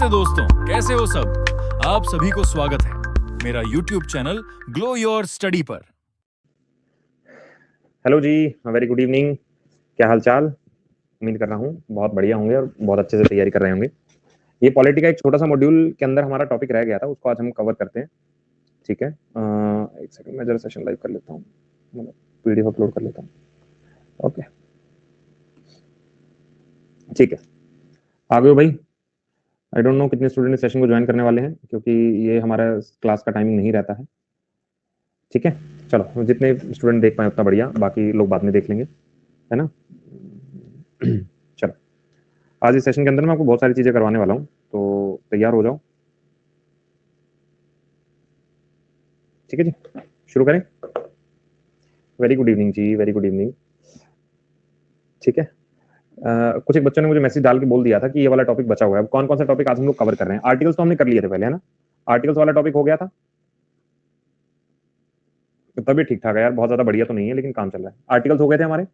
नमस्ते दोस्तों, कैसे हो सब। आप सभी को स्वागत है मेरा YouTube channel glow your study पर। हेलो जी, वेरी गुड इवनिंग। क्या हाल चाल? उम्मीद कर रहा हूँ बहुत बढ़िया होंगे और बहुत अच्छे से तैयारी कर रहे होंगे। ये पॉलिटी का एक छोटा सा मॉड्यूल के अंदर हमारा टॉपिक रह गया था, उसको आज हम कवर करते हैं। ठीक है, एक सेकंड, मैं जरा सेशन लाइव कर लेता हूँ, मतलब पीडीएफ अपलोड कर लेता हूँ। ओके, ठीक है, आ गए हो भाई। आई डोंट नो कितने स्टूडेंट इस सेशन को ज्वाइन करने वाले हैं, क्योंकि ये हमारा क्लास का टाइमिंग नहीं रहता है। ठीक है, चलो जितने स्टूडेंट देख पाए उतना बढ़िया, बाकी लोग बाद में देख लेंगे, है ना। चलो, आज इस सेशन के अंदर मैं आपको बहुत सारी चीजें करवाने वाला हूँ, तो तैयार हो जाओ। ठीक है जी, शुरू करें। वेरी गुड इवनिंग जी, वेरी गुड इवनिंग। ठीक है, कुछ एक बच्चों ने मुझे मैसेज डाल के बोल दिया था कि ये वाला टॉपिक बचा हुआ है। अब कौन कौन सा टॉपिक आज हम लोग कवर कर रहे हैं? आर्टिकल्स तो हमने कर लिए थे पहले, है ना। आर्टिकल्स वाला टॉपिक हो गया था, तो तभी ठीक ठाक है यार, बहुत ज्यादा बढ़िया तो नहीं है लेकिन काम चल रहा है। आर्टिकल्स हो गए थे हमारे,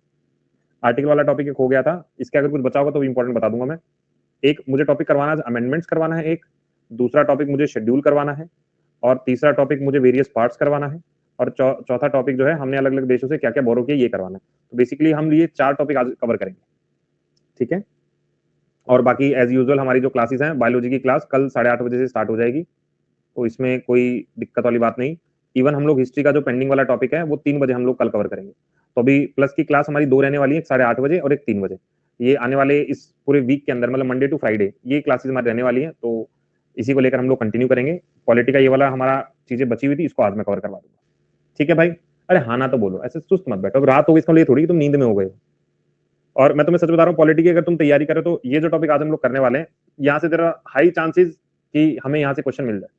आर्टिकल वाला टॉपिक एक हो गया था। इसके अगर कुछ बचा होगा तो भी इंपॉर्टेंट बता दूंगा मैं। एक मुझे टॉपिक करवाना है, अमेंडमेंट्स करवाना है एक, दूसरा टॉपिक मुझे शेड्यूल करवाना है, और तीसरा टॉपिक मुझे वेरियस पार्ट्स करवाना है, और चौथा टॉपिक जो है हमने अलग अलग देशों से क्या क्या बोरो किया ये करवाना है। तो बेसिकली हम ये 4 टॉपिक आज कवर करेंगे। ठीक है, और बाकी एज यूजुअल हमारी जो क्लासेस हैं, बायोलॉजी की क्लास कल 8:30 बजे से स्टार्ट हो जाएगी, तो इसमें कोई दिक्कत वाली बात नहीं। इवन हम लोग हिस्ट्री का जो पेंडिंग वाला टॉपिक है वो 3 बजे हम लोग कल कवर करेंगे। तो अभी प्लस की क्लास हमारी 2 रहने वाली है, 8:30 बजे और एक 3 बजे। ये आने वाले इस पूरे वीक के अंदर, मतलब मंडे टू फ्राइडे ये क्लासेस हमारी रहने वाली है, तो इसी को लेकर हम लोग कंटिन्यू करेंगे। पॉलिटी का ये वाला हमारा चीजें बची हुई थी, इसको आज मैं कवर करवा दूंगा। ठीक है भाई, अरे हाँ ना तो बोलो, ऐसे सुस्त मत बैठो। अब रात हो गई, इसका लिए थोड़ी कि तुम नींद में हो गए। और मैं तुम्हें सच बता रहा हूँ, पॉलिटी की अगर तुम तैयारी करो तो ये जो टॉपिक आज हम लोग करने वाले हैं, यहाँ से तेरा हाई चांसेस कि हमें यहाँ से क्वेश्चन मिल जाए,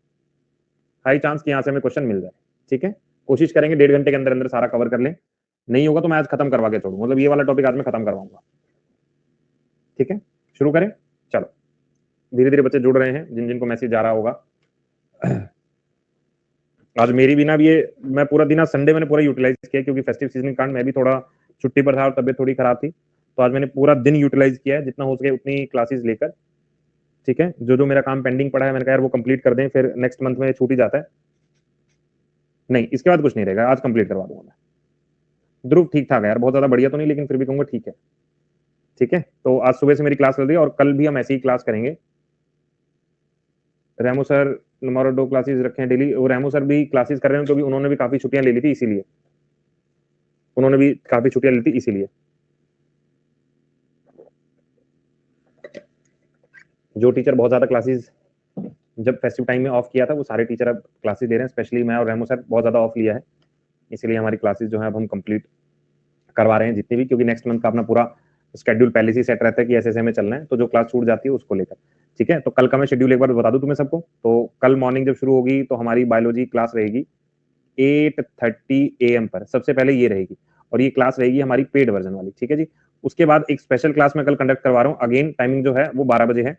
हाई चांस कि यहाँ से हमें क्वेश्चन मिल जाए। ठीक है, कोशिश करेंगे 1.5 घंटे के अंदर अंदर सारा कवर कर लें। नहीं होगा तो मैं आज खत्म करवा के छोड़ूंगा, मतलब ये वाला टॉपिक आज मैं खत्म करवाऊंगा। ठीक है, शुरू करें। चलो, धीरे धीरे बच्चे जुड़ रहे हैं, जिन जिनको मैसेज जा रहा होगा। आज मेरी भी ना, ये मैं पूरा दिन, आज संडे मैंने पूरा यूटिलाइज किया, क्योंकि फेस्टिव सीजन के कारण मैं भी थोड़ा छुट्टी पर था और तबियत थोड़ी खराब थी, तो आज मैंने पूरा दिन यूटिलाइज किया है, जितना हो सके उतनी क्लासेस लेकर। ठीक है, जो जो मेरा काम पेंडिंग पड़ा है मैंने कहा यार वो कंप्लीट कर दें, फिर नेक्स्ट मंथ में छूट ही जाता है। नहीं, इसके बाद कुछ नहीं रहेगा, आज कंप्लीट करवा दूंगा मैं। ध्रुव ठीक ठाक है यार, बहुत ज्यादा बढ़िया तो नहीं, लेकिन फिर भी कहूंगा ठीक है। ठीक है, तो आज सुबह से मेरी क्लास चल रही है और कल भी हम ऐसी ही क्लास करेंगे। रेमो सर नंबर 2 क्लासेस रखे हैं डेली, और रेमो सर भी क्लासेस कर रहे हैं, क्योंकि उन्होंने भी काफी छुट्टियां ले ली थी, इसीलिए उन्होंने भी काफी छुट्टियां ली थी इसीलिए। जो टीचर बहुत ज्यादा क्लासेस जब फेस्टिव टाइम में ऑफ किया था, वो सारे टीचर अब क्लासेस दे रहे हैं। स्पेशली मैं और रेमो सर बहुत ज्यादा ऑफ लिया है, इसीलिए हमारी क्लासेस जो है अब हम कंप्लीट करवा रहे हैं जितनी भी, क्योंकि नेक्स्ट मंथ का अपना पूरा शेड्यूल पहले से सेट रहता है कि ऐसे ऐसे हमें चलना है, तो जो क्लास छूट जाती है उसको लेकर। ठीक है, तो कल का मैं शेड्यूल एक बार बता दूं तुम्हें सबको। तो कल मॉर्निंग जब शुरू होगी तो हमारी बायोलॉजी क्लास रहेगी 8:30 AM पर, सबसे पहले ये रहेगी, और ये क्लास रहेगी हमारी पेड वर्जन वाली। ठीक है जी, उसके बाद एक स्पेशल क्लास मैं कल कंडक्ट करवा रहा हूँ, अगेन टाइमिंग जो है वो 12 बजे है,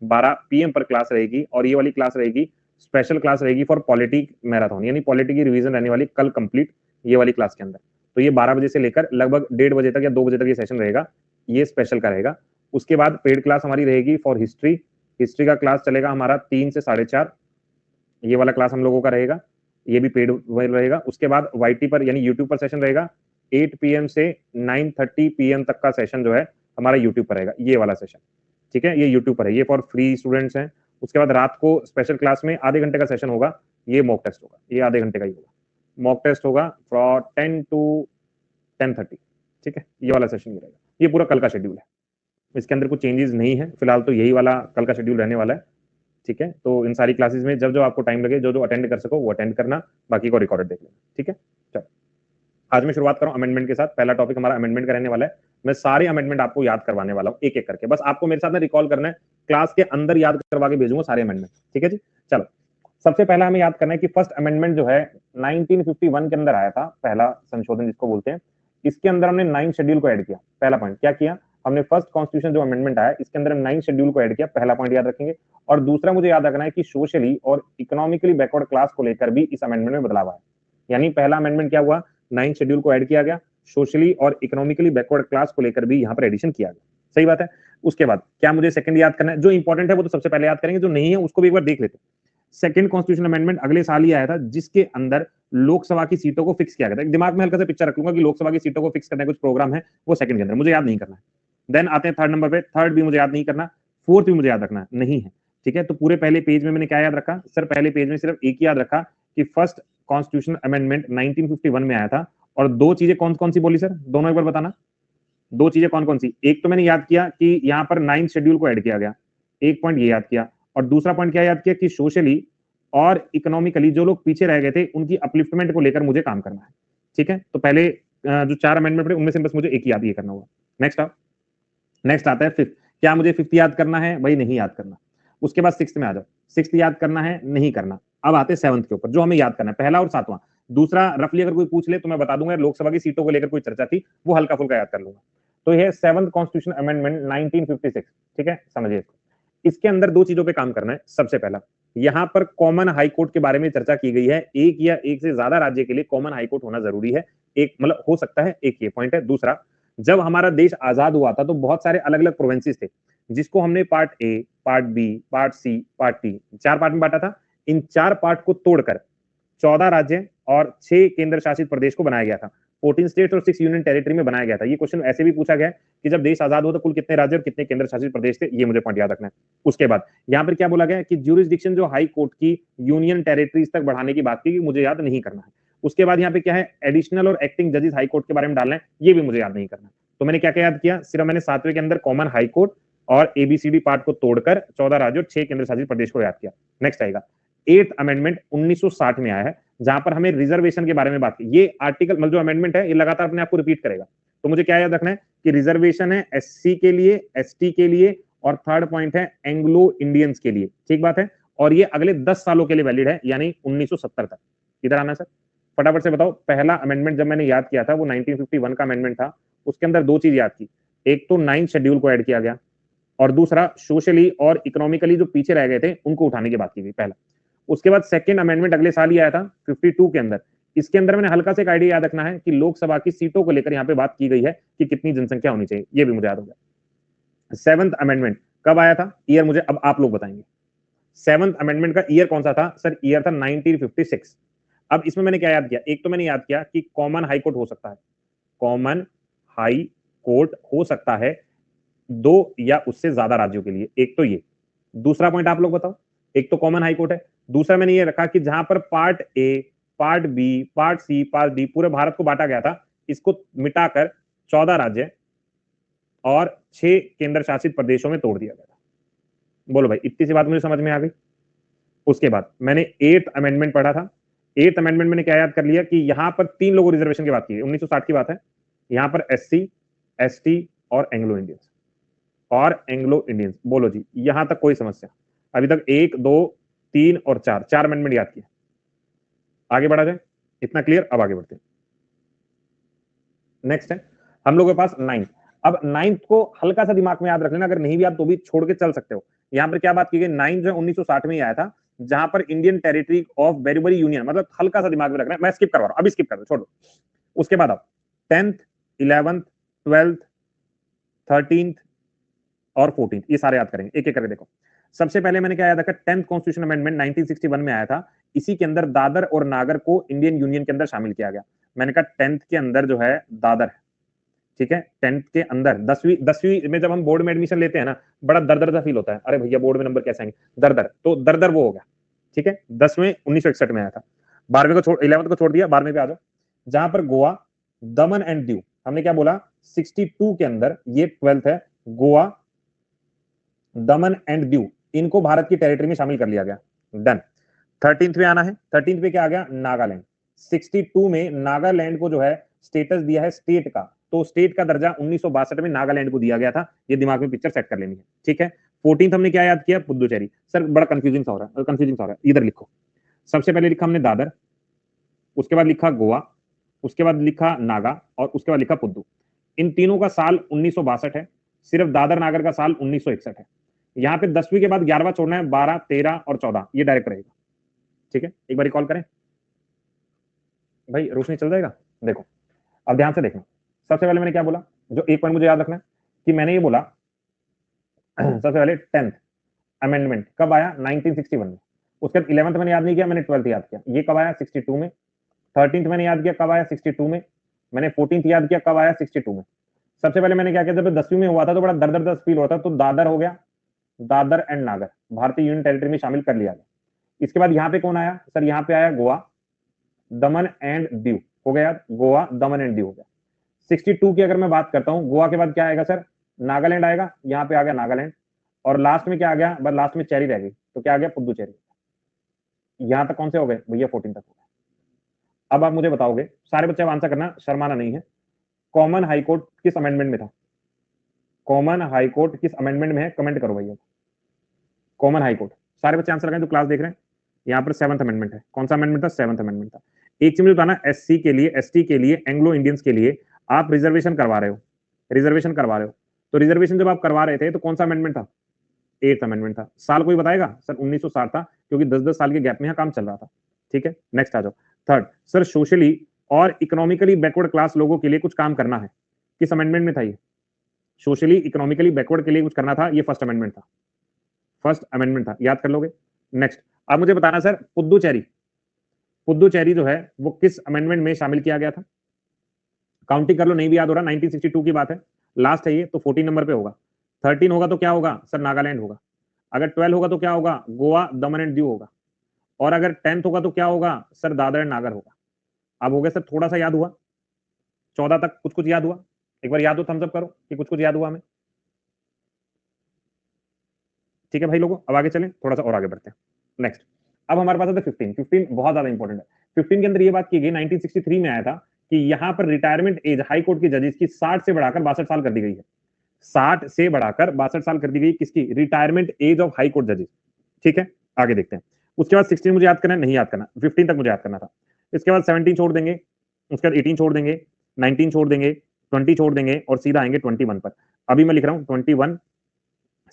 12 PM पर क्लास रहेगी, और ये वाली क्लास रहेगी स्पेशल क्लास रहेगी फॉर पॉलिटी मैराथन, यानी पॉलिटी की रिवीजन रहने वाली कल कंप्लीट ये वाली क्लास के अंदर। तो ये 12 बजे से लेकर लगभग 1:30 बजे तक या 2 बजे तक ये सेशन रहेगा, ये स्पेशल का रहेगा। उसके बाद पेड क्लास हमारी रहेगी फॉर हिस्ट्री, हिस्ट्री का क्लास चलेगा हमारा 3 से 4:30, ये वाला क्लास हम लोगों का रहेगा, ये भी पेड रहेगा। उसके बाद वाईटी पर यानी यूट्यूब पर सेशन रहेगा, 8 PM से 9:30 PM तक का सेशन जो है हमारा यूट्यूब पर रहेगा, ये वाला सेशन। ठीक है, ये यूट्यूब पर है, ये फॉर फ्री स्टूडेंट्स हैं। उसके बाद रात को स्पेशल क्लास में आधे घंटे का सेशन होगा, ये मॉक टेस्ट होगा, ये आधे घंटे का ही होगा। मॉक टेस्ट होगा फ्रॉम 10 to 10:30। ठीक है, ये वाला सेशन रहेगा, ये पूरा कल का शेड्यूल है, इसके अंदर कुछ चेंजेस नहीं है फिलहाल, तो यही वाला कल का शेड्यूल रहने वाला है। ठीक है, तो इन सारी क्लासेस में जब जो आपको टाइम लगे, जो जो अटेंड कर सको वो अटेंड करना, बाकी को रिकॉर्डेड देख लेना। ठीक है, चलो आज मैं शुरुआत कर रहा हूं अमेंडमेंट के साथ। पहला टॉपिक हमारा अमेंडमेंट का रहने वाला है। मैं सारे अमेंडमेंट आपको याद करवाने वाला हूं एक एक करके, बस आपको मेरे साथ में रिकॉल करना है, क्लास के अंदर याद करवा के भेजूंगा सारे अमेंडमेंट। ठीक है जी, चलो सबसे पहला हमें याद करना है कि फर्स्ट अमेंडमेंट जो है 1951 के अंदर आया था, पहला संशोधन जिसको बोलते हैं। इसके अंदर हमने 9 शेड्यूल को ऐड किया। पहला पॉइंट क्या किया हमने, फर्स्ट कॉन्स्टिट्यूशन जो अमेंडमेंट आया इसके अंदर हम 9 शेड्यूल को ऐड किया, पहला पॉइंट याद रखेंगे। और दूसरा मुझे याद रखना है कि सोशली और इकोनॉमिकली बैकवर्ड क्लास को लेकर भी इस अमेंडमेंट में बदलाव आया। यानी पहला अमेंडमेंट क्या हुआ, 9 शेड्यूल को ऐड किया गया, सोशली और इकोनॉमिकली बैकवर्ड क्लास को लेकर भी यहाँ पर एडिशन किया गया। सही बात है। उसके बाद क्या मुझे सेकंड याद करना है? जो इंपॉर्टेंट है वो तो सबसे पहले याद करेंगे, जो नहीं है उसको भी एक बार देख लेते हैं। सेकंड कॉन्स्टिट्यूशन अमेंडमेंट अगले साल ही आया था, जिसके अंदर लोकसभा की सीटों को फिक्स किया गया था। एक दिमाग में हल्का सा पिक्चर रख लूंगा कि लोकसभा की सीटों को फिक्स करने का कुछ प्रोग्राम है, वो सेकंड के अंदर मुझे याद नहीं करना है। देन आते हैं थर्ड नंबर पे, थर्ड भी मुझे याद नहीं करना, फोर्थ भी मुझे याद रखना नहीं है। ठीक है, तो पूरे पहले पेज में मैंने क्या याद रखा सर? पहले पेज में सिर्फ एक ही याद रखा कि फर्स्ट कॉन्स्टिट्यूशन अमेंडमेंट 1951 में आया था, और दो चीजें कौन कौन सी बोली सर? दोनों एक बार बताना, दो चीजें कौन कौन सी? एक तो मैंने याद किया कि यहाँ पर 9th शेड्यूल को ऐड किया गया, एक पॉइंट ये याद किया, और दूसरा पॉइंट क्या याद किया कि सोशली और इकोनॉमिकली जो लोग पीछे रह गए थे उनकी अपलिफ्टमेंट को लेकर मुझे काम करना है। ठीक है, तो पहले जो 4 अमेंडमेंट पड़े उनमें से बस मुझे एक ही याद ये करना होगा। नेक्स्ट आता है फिफ्थ। क्या मुझे फिफ्थ याद करना है? भाई नहीं याद करना। उसके बाद सिक्स्थ में आ जाओ, सिक्स्थ याद करना है? नहीं करना। अब आते हैं सेवंथ के ऊपर, जो हमें याद करना है, पहला और सातवां। दूसरा रफली अगर कोई पूछ ले तो मैं बता दूंगा, लोकसभा की सीटों को लेकर कोई चर्चा थी, वो हल्का फुल्का याद कर लूंगा। तो यह सेवंथ कॉन्स्टिट्यूशन अमेंडमेंट 1956। ठीक है, समझिए इसको। इसके अंदर दो चीजों पे काम करना है। सबसे पहला, यहां पर कॉमन हाई कोर्ट के बारे में चर्चा की गई है। एक या एक से ज्यादा राज्य के लिए कॉमन हाई कोर्ट होना जरूरी है। एक मतलब हो सकता है, एक ये पॉइंट है। दूसरा, जब हमारा देश आजाद हुआ था तो बहुत सारे अलग अलग प्रोविंसेस थे, जिसको हमने part A, part B, part C, part D, 4 part में बांटा था। इन 4 पार्ट को तोड़कर 14 राज्य और 6 केंद्र शासित प्रदेश को बनाया गया था। 14 स्टेट और 6 यूनियन टेरिटरी में बनाया गया था। ये क्वेश्चन ऐसे भी पूछा गया है कि जब देश आजाद हुआ तो कुल कितने राज्य और कितने केंद्र शासित प्रदेश थे, ये मुझे पॉइंट याद रखना है। उसके बाद यहाँ पर क्या बोला गया कि ज्यूरिसडिक्शन जो हाई कोर्ट की यूनियन टेरिटरीज तक बढ़ाने की बात की, मुझे याद नहीं करना है। उसके बाद यहाँ पे क्या है, एडिशनल और एक्टिंग जजेस हाई कोर्ट के बारे में डालना है, ये भी मुझे याद नहीं करना। तो मैंने क्या क्या याद किया? सिर्फ मैंने 7वें के अंदर कॉमन हाई कोर्ट और एबीसीडी पार्ट को तोड़कर 14 राज्यों और 6 केंद्र शासित प्रदेश को याद किया। नेक्स्ट आएगा 8th अमेंडमेंट 1960 में आया है, जहां पर हमें रिजर्वेशन के बारे में बात की। ये आर्टिकल मतलब जो अमेंडमेंट है ये लगातार अपने आप को रिपीट करेगा। तो मुझे क्या याद रखना है कि रिजर्वेशन है एससी के लिए, एसटी के लिए, और थर्ड पॉइंट है एंग्लो इंडियंस के लिए। ठीक बात है, और ये अगले 10 सालों के लिए वैलिड है, यानी 1970 तक। इधर आना सर, फटाफट से बताओ। पहला अमेंडमेंट जब मैंने याद किया था वो 1951 का अमेंडमेंट था। उसके अंदर दो चीज याद की, एक तो 9th शेड्यूल को ऐड किया गया, और दूसरा सोशली और इकोनॉमिकली जो पीछे रह गए थे उनको उठाने की बात की गई, पहला। उसके बाद सेकंड अमेंडमेंट अगले साल ही आया था 52 के अंदर। इसके अंदर मैंने हल्का से एक आइडिया याद रखना है कि लोकसभा की सीटों को लेकर यहाँ पे बात की गई है कि कितनी जनसंख्या होनी चाहिए, ये भी मुझे याद हो गया। 7th अमेंडमेंट कब आया था? ईयर मुझे अब आप लोग बताएंगे। 7th अमेंडमेंट का ईयर कौन सा था सर? ईयर था 1956। अब इसमें मैंने क्या याद किया? एक तो मैंने याद किया कि कॉमन हाई कोर्ट हो सकता है, कॉमन हाई कोर्ट हो सकता है 2 या उससे ज्यादा राज्यों के लिए, एक तो ये। दूसरा पॉइंट आप लोग बताओ। एक तो कॉमन हाई कोर्ट है, दूसरा मैंने ये रखा कि जहां पर part A, part B, part C, part D पूरे भारत को बांटा गया था, इसको मिटाकर 14 राज्य और 6 केंद्र शासित प्रदेशों में तोड़ दिया गया था। बोलो भाई, इतनी सी बात मुझे समझ में आ गई। उसके बाद मैंने 8th अमेंडमेंट पढ़ा था। 8th अमेंडमेंट मैंने क्या याद कर लिया कि यहां पर 3 लोगों रिजर्वेशन की बात की है, 1960 की बात है। यहां पर एससी, एसटी और एंग्लो इंडियंस, और एंग्लो इंडियंस। बोलो जी, यहां तक कोई समस्या? अभी तक 1, 2, 3 और 4, 4 अमेंडमेंट याद किए। आगे बढ़ा जाए, इतना क्लियर? अब आगे बढ़ते हैं। नेक्स्ट है हम लोगों के पास 9th। अब 9th को हल्का सा दिमाग में याद रख लेना, अगर नहीं भी याद तो भी छोड़ के चल सकते हो। यहां पर क्या बात की गई? 9th जो 1960 में ही आया था, जहां पर Indian territory of very union, मतलब हल्का सा दिमाग में रखना है। मैं स्किप करवा रहा हूं, अभी स्किप कर दो, छोड़ दो। उसके बाद आप 10th, 11th, 12th, 13th और 14th ये सारे याद करेंगे, एक एक करके देखो। सबसे पहले मैंने क्या याद रखा? 10th कॉन्स्टिट्यूशन अमेंडमेंट 1961 में आया था। इसी के अंदर दादर और नागर को इंडियन यूनियन के अंदर शामिल किया गया। मैंने कहा 10th के अंदर जो है दादर है, ठीक है। 10th के अंदर 10वीं में जब हम बोर्ड में एडमिशन लेते हैं ना, बड़ा दर सा फील होता है, अरे भैया बोर्ड में नंबर कैसे आएंगे, दर तो दर वो हो गया। ठीक है, 10वें 1961 में आया था। 12वें को छोड़, 11th को छोड़ दिया, 12वें पे आ जाओ, जहां पर गोवा, दमन एंड दीव, हमने क्या बोला 62 के अंदर, ये 12th है, गोवा, दमन एंड दीव, इनको भारत की टेरिटरी में शामिल कर लिया गया। डन। 13th पे आना है, 13th पे क्या आ गया? नागालैंड। 62 में नागालैंड को जो है स्टेटस दिया है स्टेट का, तो स्टेट का दर्जा 1962 में नागालैंड को दिया गया था। ये दिमाग में पिक्चर सेट कर लेनी है, ठीक है। 14th हमने क्या याद किया? पुदुचेरी। सर बड़ा कंफ्यूजिंग सा हो रहा है, इधर लिखो। सबसे पहले लिखा हमने दादर, उसके बाद लिखा गोवा, उसके बाद लिखा नागा, और उसके बाद लिखा पुद्दू। इन तीनों का साल 1962 है, सिर्फ दादर नागर का साल 1961 है। यहाँ पे 10वीं के बाद 11वां छोड़ना है, 12, 13 और 14 ये डायरेक्ट रहेगा, ठीक है। एक बार रिकॉल करें भाई, रोशनी चल जाएगा। देखो अब ध्यान से देखना। सबसे पहले मैंने क्या बोला? जो एक पॉइंट मुझे याद रखना है कि मैंने ये बोला सबसे पहले 10th अमेंडमेंट कब आया? 1961 में। उसके बाद 11th मैंने याद नहीं किया, मैंने 12th याद किया। ये कब आया? 62 में। 13th मैंने याद किया, कब आया? 62 में। मैंने 14th याद किया, कब आया? 62 में। सबसे पहले मैंने क्या किया, जब 10वीं में हुआ था तो बड़ा दर्द दर्द फील होता, तो दादर हो गया, दादर एंड नागर भारतीय यूनियन टेरिटरी में शामिल कर लिया गया। इसके बाद यहाँ पे कौन आया सर? यहाँ पे आया गोवा, दमन एंड दीव। हो गया याद, गोवा, दमन एंड दीव हो गया। 62 की अगर मैं बात करता हूँ, गोवा के बाद क्या आएगा सर? नागालैंड आएगा, यहाँ पे आ गया नागालैंड। और लास्ट में क्या आ गया? बस लास्ट में चेरी रह गई, तो क्या आ गया? पुदुचेरी। यहां तक कौन से हो गए भैया? 14 तक हो गए। अब आप मुझे बताओगे, सारे बच्चे अब आंसर करना, शर्माना नहीं है। कॉमन हाई कोर्ट किस अमेंडमेंट में था? कॉमन हाई कोर्ट किस अमेंडमेंट में है? कमेंट करो भैया। कॉमन हाई कोर्ट, सारे बच्चे आंसर लगाएं जो क्लास देख रहे हैं। यहाँ पर 7th अमेंडमेंट है। कौन सा अमेंडमेंट था? 7th अमेंडमेंट था। एक चीज मुझे बताना, एससी के लिए, एसटी के लिए, एंग्लो इंडियंस के लिए आप रिजर्वेशन करवा रहे हो, रिजर्वेशन करवा रहे हो, तो रिजर्वेशन जब आप करवा रहे थे तो कौन सा अमेंडमेंट था? 8th अमेंडमेंट था। साल कोई बताएगा? सर 1960 था, क्योंकि 10-10 साल के गैप में यहाँ काम चल रहा था। ठीक है, नेक्स्ट आ जाओ। थर्ड सर, सोशली और इकोनॉमिकली बैकवर्ड क्लास लोगों के लिए कुछ काम करना है, किस अमेंडमेंट में था ये? सोशली इकोनॉमिकली बैकवर्ड के लिए कुछ करना था, ये फर्स्ट अमेंडमेंट था, फर्स्ट अमेंडमेंट था, याद कर लोगे। नेक्स्ट आप मुझे बताना सर, पुदुचेरी, पुदुचेरी जो है वो किस अमेंडमेंट में शामिल किया गया था? काउंटिंग कर लो, नहीं भी याद हो रहा, 1962 की बात है, लास्ट है ये, तो 14 नंबर पे होगा। 13 होगा तो क्या होगा सर? नागालैंड होगा। अगर 12 होगा तो क्या होगा? गोवा, दमन एंड दीव होगा। और अगर 10th होगा तो क्या होगा सर? दादर एंड नागर होगा। अब हो गया सर, थोड़ा सा याद हुआ, 14 तक कुछ कुछ याद हुआ, एक बार याद हो थम्स अप करो कि कुछ कुछ याद हुआ हमें। ठीक है भाई लोगों, अब आगे चलें, थोड़ा सा और आगे बढ़ते हैं। नेक्स्ट, अब हमारे पास आता है 15। 15 बहुत ज्यादा इंपॉर्टेंट है। 15 के अंदर ये बात की गई, 1963 में आया था कि यहाँ पर रिटायरमेंट एज हाई कोर्ट के जजेस की 60 से बढ़ाकर 62 साल कर दी गई है। 60 से बढ़ाकर 62 साल कर दी गई, किसकी? Retirement age of high court जजेस। ठीक है, आगे देखते हैं। उसके बाद 16 मुझे याद करना है, नहीं याद करना, 15 तक मुझे याद करना था। इसके बाद 17 छोड़ देंगे, उसके बाद 18 छोड़ देंगे, 19 छोड़ देंगे, 20 छोड़ देंगे और सीधा आएंगे 21 पर। अभी मैं लिख रहा हूं 21,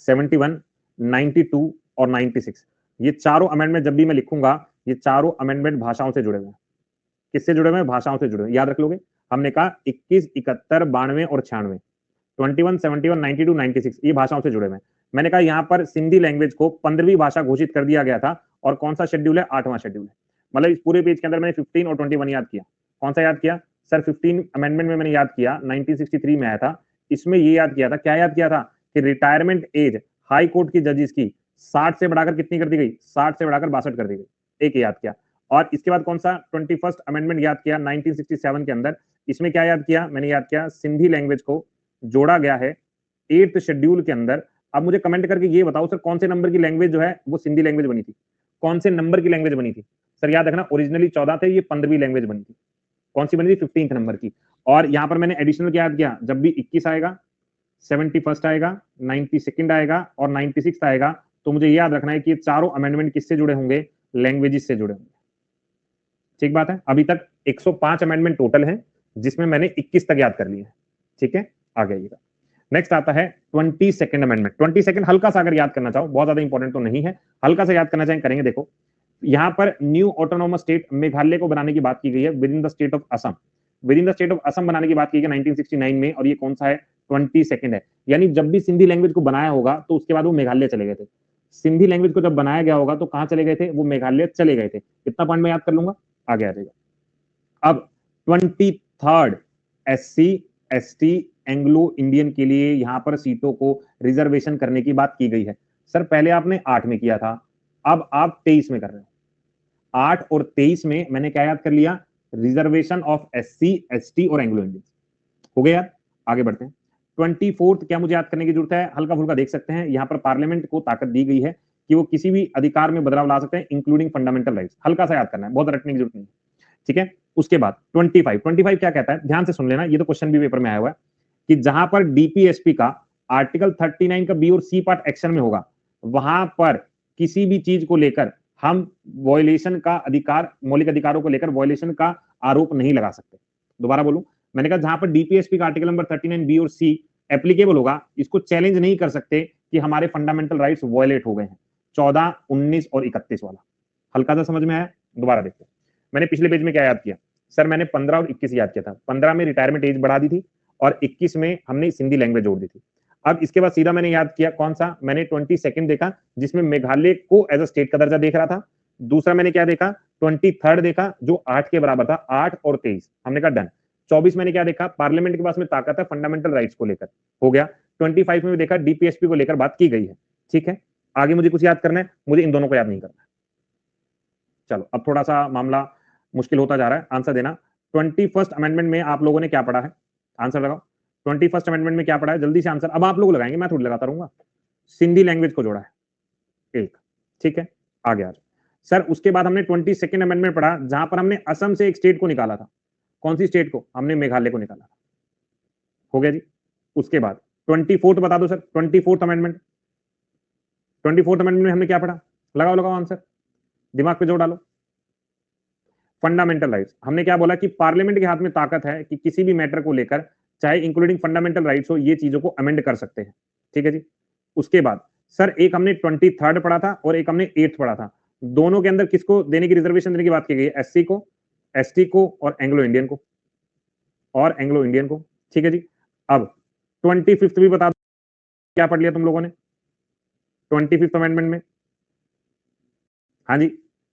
71, 92 और 96। ये चारों अमेंडमेंट जब भी मैं लिखूंगा, ये चारों अमेंडमेंट भाषाओं से जुड़े हुए हैं। किससे जुड़े हुए हैं? भाषाओं से जुड़े हुए, याद रख लोगे। हमने कहा 21, 71, 92 और 96, 21, 71, 92, 96 ये भाषाओं से जुड़े हुए हैं। मैंने कहा यहाँ पर सिंधी लैंग्वेज को 15वीं भाषा घोषित कर दिया गया था, और कौन सा शेड्यूल है? 8वां शेड्यूल है। मतलब इस पूरे पेज के अंदर मैंने 15 और 21 याद किया। कौन सा याद किया सर? 15 अमेंडमेंट में मैंने याद किया, 1963 में आया था, इसमें ये याद किया था, क्या याद किया था? कि रिटायरमेंट एज हाई कोर्ट की जजेस की 60 से बढ़ाकर कितनी कर दी गई? 60 से बढ़ाकर 62 कर दी गई, एक याद किया। और इसके बाद कौन सा? 21st अमेंडमेंट याद किया 1967 के अंदर। इसमें क्या याद किया? मैंने याद किया सिंधी लैंग्वेज को जोड़ा गया है 8th शेड्यूल के अंदर। अब मुझे कमेंट करके ये बताओ सर, कौन से नंबर की लैंग्वेज जो है वो सिंधी लैंग्वेज बनी थी? कौन से नंबर की लैंग्वेज बनी थी सर? याद रखना, ओरिजिनली 14 थे, ये 15वीं लैंग्वेज बनी थी। कौन सी बनी थी? 15th नंबर की। और यहां पर मैंने एडिशनल क्या याद किया? जब भी 21 आएगा, 71st आएगा, 92nd आएगा और 96th आएगा, तो मुझे याद रखना है कि ये चारों अमेंडमेंट किससे जुड़े होंगे? लैंग्वेजेस से जुड़े होंगे। ठीक बात है। अभी तक 105 अमेंडमेंट टोटल है, जिसमें मैंने 21 तक याद कर लिए हैं। ठीक है, आ जाइएगा। नेक्स्ट आता है 22nd अमेंडमेंट। 22nd हल्का सा अगर याद करना चाहो, बहुत ज्यादा इंपॉर्टेंट तो नहीं है, हल्का सा याद करना चाहें करेंगे। देखो, यहाँ पर न्यू ऑटोनोमस स्टेट मेघालय को बनाने की बात की गई है with in the state of Assam. With in the state of Assam बनाने की बात की गई 1969 में, और ये कौन सा है? 22nd है। यानी जब भी सिंधी लैंग्वेज को बनाया होगा तो उसके बाद वो मेघालय चले गए थे। सिंधी लैंग्वेज को जब बनाया गया होगा तो कहां चले गए थे? वो मेघालय चले गए थे। इतना पॉइंट मैं याद कर लूंगा, आगे आ जाएगा। अब 23rd SC ST Anglo Indian के लिए यहां पर सीटों को रिजर्वेशन करने की बात की गई है। सर पहले आपने 8 में किया था, अब आप 23 में कर रहे हो। 8 और 23 में मैंने क्या याद कर लिया? रिजर्वेशन ऑफ SC ST और एंग्लो इंडियन। हो गया यार, आगे बढ़ते हैं। 24th क्या मुझे याद करने की जरूरत है? हल्का फुल्का देख सकते हैं, यहाँ पर पार्लियामेंट को ताकत दी गई है कि वो किसी भी अधिकार में बदलाव ला सकते हैं, इंक्लूडिंग फंडामेंटल राइट्स। हल्का सा याद करना है, बहुत रटने की जरूरत नहीं। ठीक है, उसके बाद 25 क्या कहता है? ध्यान से सुन लेना, ये तो क्वेश्चन भी पेपर में आया हुआ है कि जहां पर डीपीएसपी का आर्टिकल 39 का बी और सी पार्ट एक्शन में होगा, वहां पर किसी भी चीज को लेकर हम वॉयलेशन का अधिकार, मौलिक अधिकारों को लेकर वॉयलेशन का आरोप नहीं लगा सकते। दोबारा बोलूं, मैंने कहा जहां पर डीपीएसपी का आर्टिकल नंबर 39 बी और सी एप्लीकेबल होगा, इसको चैलेंज नहीं कर सकते कि हमारे फंडामेंटल राइट्स वॉयलेट हो गए हैं। 14, 19 और 31 वाला हल्का सा समझ में आया? दोबारा देखते हैं। मैंने पिछले पेज में क्या याद किया सर? मैंने 15 और 21 याद किया था। 15 में रिटायरमेंट एज बढ़ा दी थी और 21 में हमने सिंधी लैंग्वेज जोड़ दी थी। अब इसके बाद सीधा मैंने याद किया कौन सा, मैंने 22 देखा जिसमें मेघालय को एज अ स्टेट का दर्जा देख रहा था। दूसरा मैंने क्या देखा, 23 देखा जो 8 के बराबर था, 8 और 23, हमने कहा डन। 24 मैंने क्या देखा, पार्लियामेंट के पास में ताकत है फंडामेंटल राइट्स को लेकर, हो गया। 25 में भी देखा डीपीएसपी को लेकर बात की गई है, ठीक है। आगे मुझे कुछ याद करना है, मुझे इन दोनों को याद नहीं करना है। चलो अब थोड़ा सा मामला मुश्किल होता जा रहा है, आंसर देना। 21st अमेंडमेंट में आप लोगों ने क्या पढ़ा है, आंसर लगाओ। 21st अमेंडमेंट में क्या पढ़ा है, जल्दी से आंसर। अब आप लोग लगाएंगे, मैं थोड़ी लगाता रहूंगा। सिंधी लैंग्वेज को जोड़ा है एक, ठीक है। आगे आ जाओ सर। उसके बाद हमने 22nd अमेंडमेंट पढ़ा जहां पर हमने असम से एक स्टेट को निकाला था। कौन सी स्टेट को, हमने मेघालय को निकाला था, हो गया जी। उसके बाद 24th बता दो sir, 24th amendment. 24th amendment में हमने क्या पढ़ा, लगाओ लगाओ आंसर, दिमाग पे जोर डालो। फंडामेंटल राइट्स, हमने क्या बोला कि पार्लियामेंट के हाथ में ताकत है कि किसी भी मैटर को लेकर, चाहे इंक्लूडिंग फंडामेंटल राइट्स हो, ये चीजों को अमेंड कर सकते हैं, ठीक है जी। उसके बाद सर एक हमने 23rd पढ़ा था और एक हमने 8th पढ़ा था। दोनों के अंदर किसको देने की, रिजर्वेशन देने की बात की गई है, एससी को, एसटी को और एंग्लो इंडियन को, और एंग्लो इंडियन को, ठीक है जी। अब 25th भी बता दो, क्या पढ़ लिया तुम लोगों ने 25th अमेंडमेंट में, हाँ जी।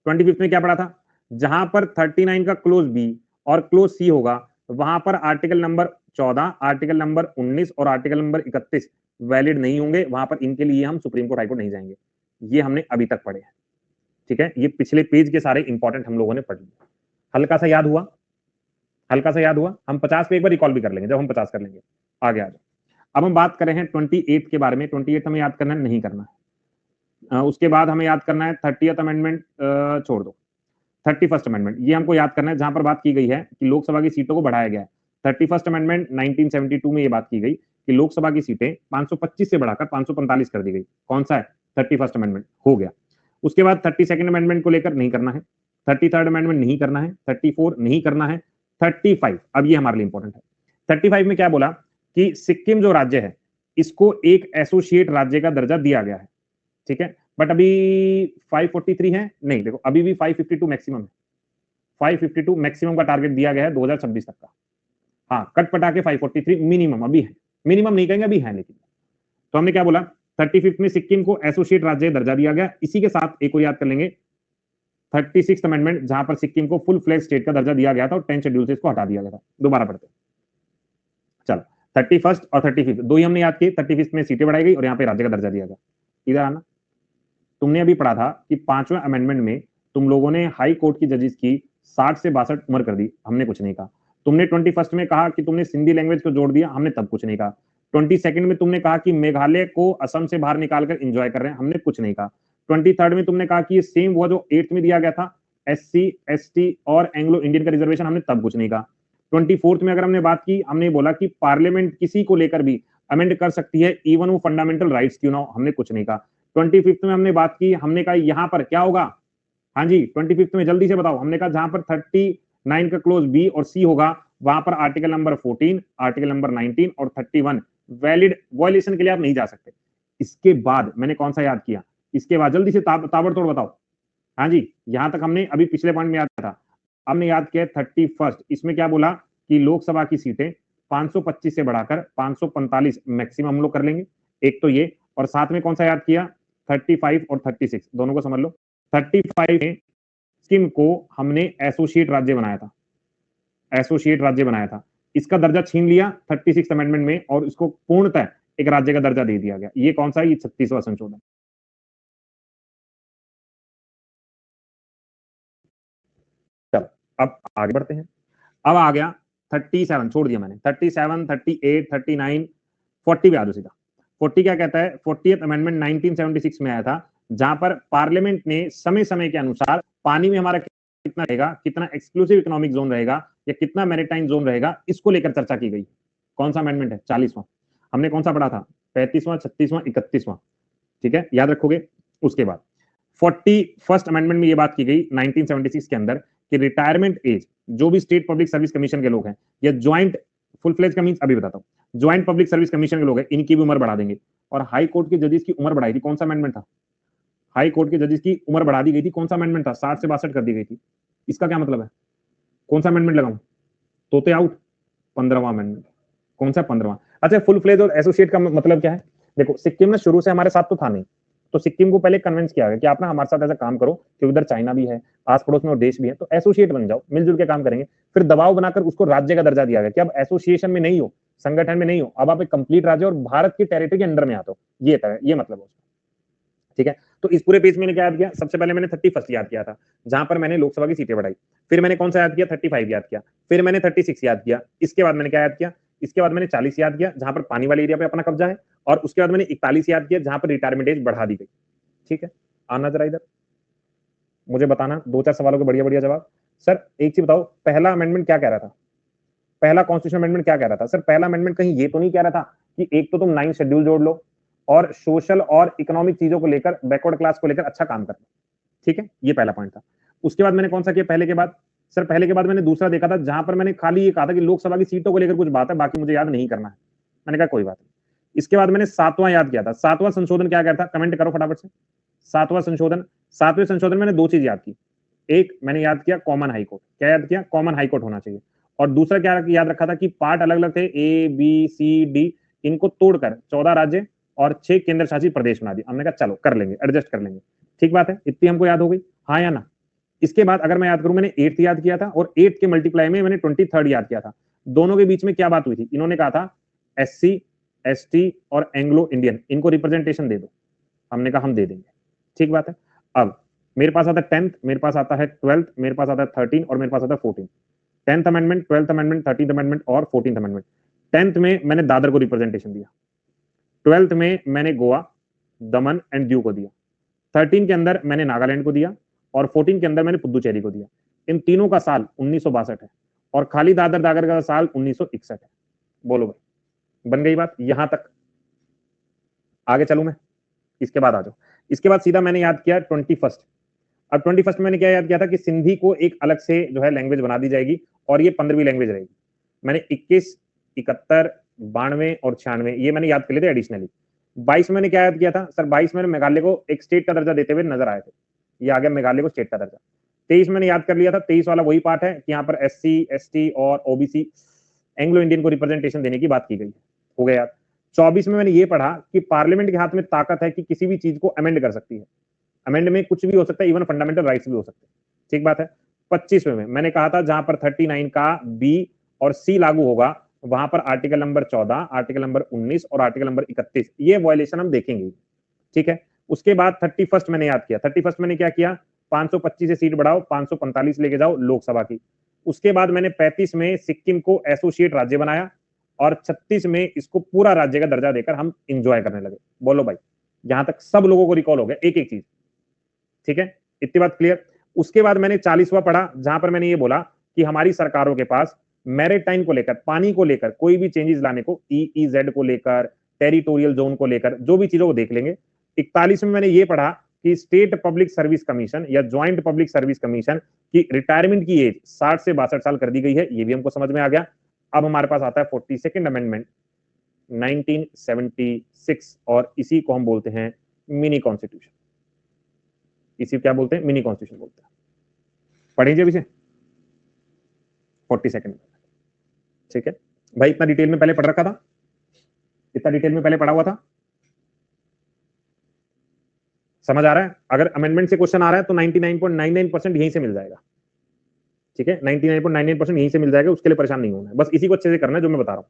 25th में क्या पढ़ा था, जहां पर 39 का क्लोज बी और क्लोज सी होगा, वहां पर आर्टिकल नंबर 14, आर्टिकल नंबर 19 और आर्टिकल नंबर 31 वैलिड नहीं होंगे, वहां पर इनके लिए हम सुप्रीम कोर्ट हाईकोर्ट नहीं जाएंगे। ये हमने अभी तक पढ़े हैं, ठीक है। ये पिछले पेज के सारे इंपॉर्टेंट हम लोगों ने पढ़ लिए। हल्का सा याद हुआ, हल्का सा याद हुआ। हम 50 पे एक बार रिकॉल भी कर लेंगे जब हम 50 कर लेंगे। आगे आ जाओ। अब हम बात कर रहे हैं 28 के बारे में। 28 हमें याद करना है, नहीं करना है। उसके बाद हमें याद करना है 30th अमेंडमेंट, छोड़ दो। 31st अमेंडमेंट, ये हमको याद करना है, जहां पर बात की गई है कि लोकसभा की सीटों को बढ़ाया गया है। 31st अमेंडमेंट 1972 में ये बात की गई कि लोकसभा की सीटें 525 से बढ़ाकर 545 कर दी गई। कौन सा है, 31st अमेंडमेंट, हो गया। उसके बाद 32nd अमेंडमेंट को लेकर नहीं करना है, 33rd अमेंडमेंट नहीं करना है, 34 नहीं करना है, 35, अब ये हमारे लिए इंपॉर्टेंट है। 35 में क्या बोला कि सिक्किम जो राज्य है इसको एक एसोसिएट राज्य का दर्जा दिया गया है, ठीक है। बट अभी 543 है, नहीं देखो अभी भी 552 मैक्सिमम है। 552 मैक्सिमम का टारगेट दिया गया है 2026 तक का। हाँ, कट पटा के 543 मिनिमम अभी है, मिनिमम नहीं कहेंगे, अभी है। लेकिन तो हमने क्या बोला, 35 में सिक्किम को एसोसिएट राज्य दर्जा दिया गया। इसी के साथ एक और याद कर लेंगे, 36th अमेंडमेंट, जहां पर सिक्किम को फुल फ्लैग स्टेट का दर्जा दिया गया था और 10 शेड्यूल से इसको हटा दिया गया था। दोबारा पढ़ते चलो, 31st और 35 दो ही हमने याद किए। 35 में सीटें बढ़ाई गई और यहाँ पे राज्य का दर्जा दिया गया। इधर आना, तुमने अभी पढ़ा था कि 5वें अमेंडमेंट में तुम लोगों ने हाई कोर्ट की जजेस की 60 से 62 उम्र कर दी, हमने कुछ नहीं कहा। तुमने 21st में कहा कि तुमने सिंधी लैंग्वेज को जोड़ दिया, हमने तब कुछ नहीं कहा। 22nd में तुमने कहा कि मेघालय को असम से बाहर निकालकर एंजॉय कर रहे हैं, हमने कुछ नहीं कहा। 23rd में तुमने कहा कि ये सेम हुआ जो 8th में दिया गया था, एससी, एसटी और एंग्लो इंडियन का रिजर्वेशन, हमने तब कुछ नहीं कहा। 24th में अगर हमने बात की, हमने बोला कि पार्लियामेंट किसी को लेकर भी अमेंड कर सकती है, इवन वो फंडामेंटल राइट्स क्यों ना हो, हमने कुछ नहीं कहा। 25th में हमने बात की, हमने कहा यहां पर क्या होगा, हाँ जी 25th में जल्दी से बताओ, हमने कहा जहां पर 39 का क्लोज बी और सी होगा, वहां पर आर्टिकल नंबर 14, आर्टिकल नंबर 19 और 31 वैलिड, वॉयलेशन के लिए आप नहीं जा सकते। इसके बाद मैंने कौन सा याद किया, इसके बाद जल्दी से ताबड़तोड़ बताओ। हाँ जी, यहां तक हमने अभी पिछले पॉइंट में याद था, हमने याद किया 31st। इसमें क्या बोला कि लोकसभा की सीटें 525 से बढ़ाकर 545 मैक्सिमम हम लोग कर लेंगे, एक तो ये। और साथ में कौन सा याद किया, 35 और 36 दोनों को समझ लो। 35 में सिक्किम को हमने एसोसिएट राज्य बनाया था, एसोसिएट राज्य बनाया था, इसका दर्जा छीन लिया 36 अमेंडमेंट में और इसको पूर्णतः एक राज्य का दर्जा दे दिया गया। ये कौन सा, ये 36वां संशोधन। चलो अब आगे बढ़ते हैं। अब आ गया 37, छोड़ दिया मैंने, 37, 38, 39, 40 पे आ जाओ सीधा। 40 क्या कहता है, 40th अमेंडमेंट 1976 में आया था, जहां पर पार्लियामेंट ने समय समय के अनुसार पानी में हमारा कितना रहेगा, कितना एक्सक्लूसिव इकोनॉमिक जोन रहेगा या कितना मैरिटाइम जोन रहेगा, इसको लेकर चर्चा की गई। कौन सा अमेंडमेंट है, 40वां। हमने कौन सा पढ़ा था, 35वां, 36वां, 31वां, ठीक है, याद रखोगे। उसके बाद 41st अमेंडमेंट में यह बात की गई 1976 के अंदर कि रिटायरमेंट एज, जो भी स्टेट पब्लिक सर्विस कमीशन के लोग हैं या ज्वाइंट, फुल फ्लेज का मींस अभी बताता हूं, ज्वाइंट पब्लिक सर्विस कमीशन के लोग हैं, इनकी भी उम्र बढ़ा देंगे। और हाई कोर्ट के जजेस की उम्र बढ़ाई थी, कौन सा अमेंडमेंट था, हाई कोर्ट के जजेस की उम्र बढ़ा दी गई थी, कौन सा अमेंडमेंट था, 60 से 62 कर दी गई थी। इसका क्या मतलब है, कौन सा अमेंडमेंट लगाऊं, तोते आउट, 15वां अमेंडमेंट। कौन सा, 15वां। अच्छा, फुल फ्लेज और एसोसिएट का मतलब क्या है, देखो सिक्किम में शुरू से हमारे साथ तो था नहीं, तो सिक्किम को पहले कन्विंस किया गया कि आप ना हमारे साथ ऐसा काम करो कि उधर चाइना भी है, आस पड़ोस में और देश भी है, तो एसोसिएट बन जाओ, मिलजुल के काम करेंगे। फिर दबाव बनाकर उसको राज्य का दर्जा दिया गया कि अब एसोसिएशन में नहीं हो, संगठन में नहीं हो, अब आप एक कंप्लीट राज्य और भारत की टेरिटरी के अंडर में आते हो, ये मतलब है। ठीक है, तो इस पूरे पेज में क्या याद किया? सबसे पहले मैंने 31 याद किया था, जहां पर मैंने लोकसभा की सीटें बढ़ाई। फिर मैंने कौन सा याद किया? 35 याद किया। फिर मैंने 36 याद किया। इसके बाद मैंने क्या याद किया? इसके बाद मैंने 40 याद किया, जहां पर पानी वाले एरिया पे अपना कब्जा है। और उसके बाद मैंने 41 याद किया, जहां पर रिटायरमेंट एज बढ़ा दी गई। ठीक है, आना जरा इधर, मुझे बताना 2-4 सवालों के बढ़िया बढ़िया जवाब। सर एक चीज बताओ, पहला अमेंडमेंट क्या कह रहा था? पहला कॉन्स्टिट्यूशन अमेंडमेंट क्या कह रहा था? सर पहला अमेंडमेंट कहीं ये तो नहीं कह रहा था कि एक तो तुम 9 शेड्यूल जोड़ लो और सोशल और इकोनॉमिक चीजों को लेकर, बैकवर्ड क्लास को लेकर अच्छा काम कर लो। ठीक है, ये पहला पॉइंट था। उसके बाद मैंने कौन सा किया पहले के बाद? सर पहले के बाद मैंने दूसरा देखा था, जहां पर मैंने खाली ये कहा था कि लोकसभा की सीटों को लेकर कुछ बात है, बाकी मुझे याद नहीं करना है। मैंने कहा कोई बात नहीं। इसके बाद मैंने 7वां याद किया था। 7वां संशोधन क्या कहता? कमेंट करो फटाफट से। 7वां संशोधन, 7वें संशोधन मैंने 2 चीज याद की। एक मैंने याद किया कॉमन हाईकोर्ट। क्या याद किया? कॉमन हाईकोर्ट होना चाहिए। और दूसरा क्या याद रखा था कि पार्ट अलग अलग थे, ए बी सी डी, इनको तोड़कर 14 राज्य और 6 केंद्र शासित प्रदेश बना दिया। हमने कहा चलो कर लेंगे, एडजस्ट कर लेंगे। ठीक बात है, इतनी हमको याद हो गई, हाँ या ना? इसके बाद अगर मैं याद करूं, मैंने 8th याद किया था और 8 के मल्टीप्लाई में मैंने 23rd याद किया था। दोनों के बीच में क्या बात हुई थी? इन्होंने कहा था एससी, एसटी और एंग्लो इंडियन, इनको रिप्रेजेंटेशन दे दो। हमने कहा हम दे देंगे। ठीक बात है। अब मेरे पास आता है 10th, मेरे पास आता है 12th, मेरे पास आता है 13 और मेरे पास आता है 14। 10th amendment, 12th amendment, 13th amendment और 14th अमेंडमेंट। 10th में मैंने दादर को रिप्रेजेंटेशन दिया, 12th में मैंने गोवा, दमन एंड दीव को दिया, 13 के अंदर मैंने नागालैंड को दिया और 14 के अंदर मैंने पुदुचेरी को दिया। इन तीनों का साल 1962 है और खाली दादर दागर का साल 1961 है। बोलो भाई, बन गई बात? यहां तक आगे चलूं मैं? इसके बाद आ जाओ। इसके बाद सीधा मैंने याद किया 21st। अब 21st में मैंने क्या याद किया था कि सिंधी को एक अलग से जो है लैंग्वेज बना दी जाएगी और ये 15वीं लैंग्वेज रहेगी। मैंने 21, 71, 92 और 96 ये मैंने याद कर लिए थे एडिशनली। 22 में मैंने क्या याद किया था? सर 22 में मेघालय को एक स्टेट का दर्जा देते हुए नजर आए थे, ये आ गया मेघालय को स्टेट का दर्जा। 23 मैंने याद कर लिया था, 23 वाला वही पार्ट है कि यहाँ पर एससी, एसटी और ओबीसी, एंग्लो इंडियन को रिप्रेजेंटेशन देने की बात की गई है। हो गया याद। 24 में मैंने ये पढ़ा कि पार्लियामेंट के हाथ में ताकत है कि किसी भी चीज को अमेंड कर सकती है। अमेंड में कुछ भी हो सकता है, इवन फंडामेंटल राइट्स भी हो सकते हैं। ठीक बात है। 25 में मैंने कहा था जहां पर 39 का बी और सी लागू होगा, वहां पर आर्टिकल नंबर 14, आर्टिकल नंबर 19 और आर्टिकल नंबर 31 ये वायलेशन हम देखेंगे। ठीक है। उसके बाद 31st मैंने याद किया। 31st मैंने क्या किया? 525 से सीट बढ़ाओ, 545 लेके जाओ लोकसभा की। उसके बाद मैंने 35 में सिक्किम को एसोसिएट राज्य बनाया और 36 में इसको पूरा राज्य का दर्जा देकर हम इंजॉय करने लगे। बोलो भाई, यहां तक सब लोगों को रिकॉल हो गया एक एक चीज? ठीक है, इतनी बात क्लियर। उसके बाद मैंने 40वां पढ़ा, जहां पर मैंने ये बोला कि हमारी सरकारों के पास मैरिटाइम को लेकर, पानी को लेकर कोई भी चेंजेस लाने को, ईईजेड को लेकर, टेरिटोरियल जोन को लेकर, जो भी चीजों को देख लेंगे। 41 में मैंने ये पढ़ा कि स्टेट पब्लिक सर्विस कमीशन या ज्वाइंट पब्लिक सर्विस कमीशन की रिटायरमेंट की एज 60 से 62 साल कर दी गई है। ये भी हमको समझ में आ गया। अब हमारे पास आता है 42nd अमेंडमेंट 1976 और इसी को हम बोलते हैं मिनी कॉन्स्टिट्यूशन। इसी क्या बोलते हैं? मिनी कॉन्स्टिट्यूशन बोलते हैं। पढ़ेंगे अभी से 42nd। ठीक है भाई, इतना डिटेल में पहले पढ़ रखा था, इतना डिटेल में पहले पढ़ा हुआ था, समझ आ रहा है? अगर अमेंडमेंट से क्वेश्चन आ रहा है तो 99.99% यहीं से मिल जाएगा। ठीक है, 99.99% यहीं से मिल जाएगा, उसके लिए परेशान नहीं होना है, बस इसी को अच्छे से करना है जो मैं बता रहा हूं।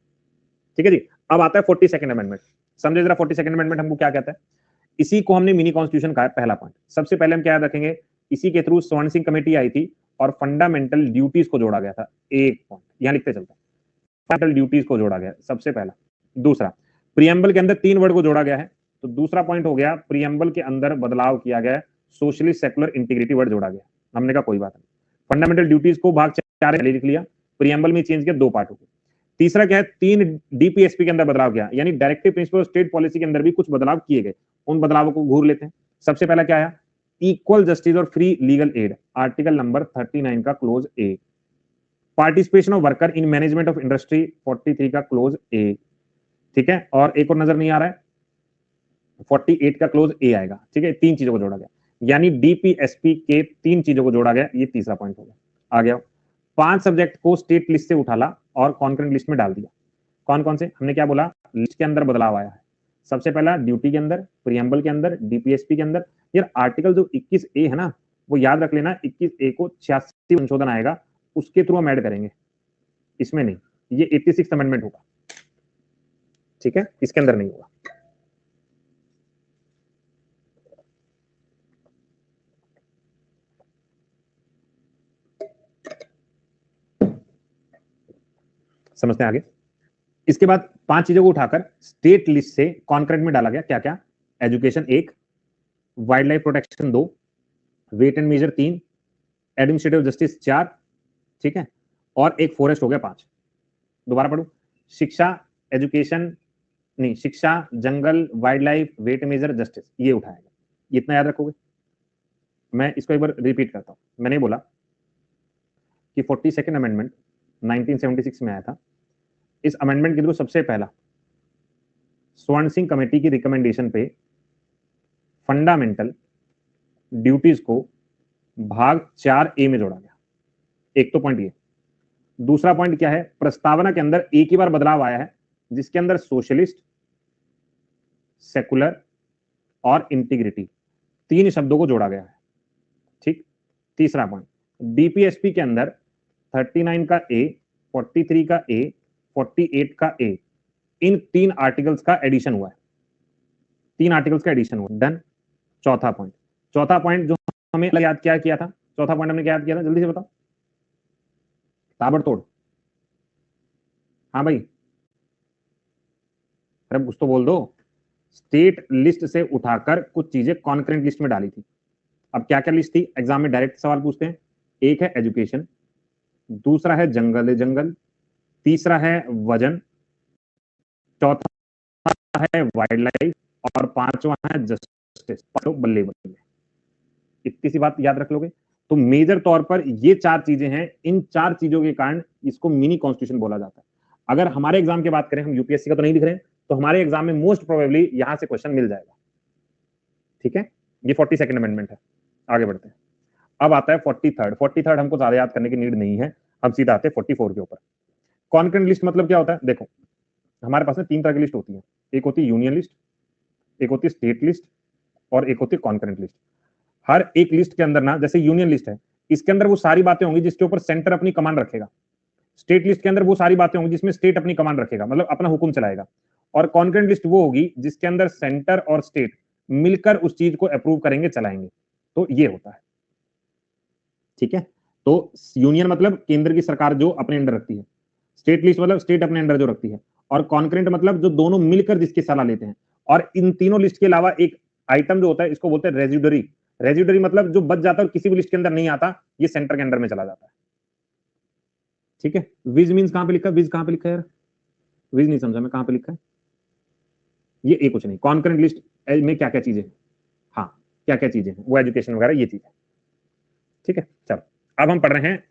ठीक है जी। अब आता है 42nd अमेंडमेंट। समझे जरा 42nd अमेंडमेंट हमको क्या कहता है? इसी को हमने मिनी कॉन्स्टिट्यूशन कहा है। पहला पॉइंट, सबसे पहले हम क्या याद रखेंगे? इसी के थ्रू स्वर्ण सिंह कमेटी आई थी और फंडामेंटल ड्यूटीज को जोड़ा गया था। एक पॉइंट यहां लिखते चलते हैं, फंडामेंटल ड्यूटीज को जोड़ा गया सबसे पहला। दूसरा, प्रियम्बल के अंदर 3 वर्ड को जोड़ा गया है, तो दूसरा पॉइंट हो गया प्रियम्बल के अंदर बदलाव किया गया, सोशलिस्ट सेकुलर इंटीग्रिटी वर्ड जोड़ा गया। हमने कहा कोई बात नहीं। फंडामेंटल ड्यूटीज को भाग 4 लिख लिया, प्रियम्बल में चेंज किया, 2 पार्ट हो गए। तीसरा क्या है? 3 डीपीएसपी के अंदर बदलाव किया, यानी directive principle of state policy के अंदर भी कुछ बदलाव किए गए। उन बदलावों को घूर लेते हैं। सबसे पहला क्या आया? इक्वल जस्टिस और free legal aid, article number 39 का close A. Participation of worker in management of industry, 43 का क्लोज ए। ठीक है, और एक और नजर नहीं आ रहा है, 48 का क्लोज ए आएगा। ठीक है, 3 चीजों को जोड़ा गया, यानी डीपीएसपी के 3 चीजों को जोड़ा गया। ये तीसरा पॉइंट हो गया। आ गया 5 सब्जेक्ट को स्टेट लिस्ट से उठाला और कॉन्करेंट लिस्ट में डाल दिया। कौन कौन से? हमने क्या बोला? लिस्ट के अंदर बदलाव आया है, सबसे पहला ड्यूटी के अंदर, प्रियम्बल के अंदर, डीपीएसपी के अंदर। यार आर्टिकल जो 21A है ना, वो याद रख लेना, 21A को 86 संशोधन आएगा, उसके थ्रू हम ऐड करेंगे, इसमें नहीं। ये 86 अमेंडमेंट होगा, ठीक है, इसके अंदर नहीं होगा। समझते हैं आगे। इसके बाद 5 चीजों को उठाकर स्टेट लिस्ट से कॉन्करेंट में डाला गया। क्या क्या? Education 1, wildlife protection 2, weight and measure 3, administrative justice 4, ठीक है, और एक फॉरेस्ट हो गया 5। दोबारा पढ़ू, शिक्षा, एजुकेशन नहीं, शिक्षा, जंगल, wildlife, weight measure, justice, ये उठाएगा। ये इतना याद रखोगे। मैं इसको एक बार रिपीट करता हूं। मैंने बोला कि 42nd अमेंडमेंट 1976 में आया था। इस अमेंडमेंट के थ्रू सबसे पहला स्वर्ण सिंह कमेटी की रिकमेंडेशन पे फंडामेंटल ड्यूटीज को भाग 4A में जोड़ा गया। एक तो पॉइंट ये। दूसरा पॉइंट क्या है? प्रस्तावना के अंदर एक ही बार बदलाव आया है, जिसके अंदर सोशलिस्ट, सेकुलर और इंटीग्रिटी 3 शब्दों को जोड़ा गया है, ठीक। तीसरा पॉइंट, डीपीएसपी के अंदर 39 का ए, 43 का ए, 48 का ए, इन 3 आर्टिकल्स का एडिशन हुआ है। 3 आर्टिकल्स का एडिशन हुआ। डन। चौथा पॉइंट जो हमें याद क्या किया था? चौथा पॉइंट हमने क्या याद किया था? जल्दी से बताओ, ताबड़तोड़। हाँ भाई, अरे कुछ तो बोल दो। स्टेट लिस्ट से उठाकर कुछ चीजें कॉन्करेंट लिस्ट में डाली थी। अब क्या क्या लिस्ट थी? एग्जाम में डायरेक्ट सवाल पूछते हैं। एक है एजुकेशन, दूसरा है जंगल, तीसरा है वजन, चौथा है वाइल्ड लाइफ और 5वां है जस्टिस। तो बल्ले बल्ले, इतनी सी बात याद रख लोगे तो मेजर तौर पर ये 4 चीजें हैं। इन 4 चीजों के कारण इसको मिनी कॉन्स्टिट्यूशन बोला जाता है। अगर हमारे एग्जाम की बात करें, हम यूपीएससी का तो नहीं लिख रहे हैं, तो हमारे एग्जाम में मोस्ट प्रोबेबली यहां से क्वेश्चन मिल जाएगा, ठीक है। ये 42nd अमेंडमेंट है। आगे बढ़ते हैं। अब आता है 43rd। हमको ज्यादा याद करने की नीड नहीं है, हम सीधा आते हैं 44 के ऊपर। कॉन्करेंट लिस्ट मतलब क्या होता है? देखो, हमारे पास में 3 तरह की लिस्ट होती है। एक होती है यूनियन लिस्ट, एक होती है स्टेट लिस्ट और एक होती है कॉन्करेंट लिस्ट। हर एक लिस्ट के अंदर ना, जैसे यूनियन लिस्ट है, इसके अंदर वो सारी बातें होंगी जिसके ऊपर सेंटर अपनी कमांड रखेगा। स्टेट लिस्ट के अंदर वो सारी बातें होंगी जिसमें स्टेट अपनी कमांड रखेगा, मतलब अपना हुक्म चलाएगा। और कॉन्करेंट लिस्ट वो होगी जिसके अंदर सेंटर और स्टेट मिलकर उस चीज को अप्रूव करेंगे, चलाएंगे। तो ये होता है, ठीक है। तो यूनियन मतलब केंद्र की सरकार जो अपने अंडर रखती है, स्टेट लिस्ट मतलब स्टेट अपने अंडर जो रखती है, और कॉन्करेंट मतलब जो दोनों मिलकर जिसकी सलाह लेते हैं। और इन तीनों लिस्ट के अलावा एक आइटम जो होता है, इसको बोलते हैं रेजिडरी। रेजिडरी मतलब जो बच जाता है और किसी भी लिस्ट के अंदर नहीं आता, ये सेंटर के अंडर में चला जाता है, ठीक है। विज मींस कहां पे लिखा है? विज कहां पे लिखा है यार? विज नहीं समझा मैं, कहां पे लिखा है ये? कुछ नहीं। कॉन्करेंट लिस्ट में क्या क्या चीजें हैं, हाँ क्या क्या चीजें हैं, वो एजुकेशन वगैरह ये चीज है, ठीक है। चलो अब हम पढ़ रहे हैं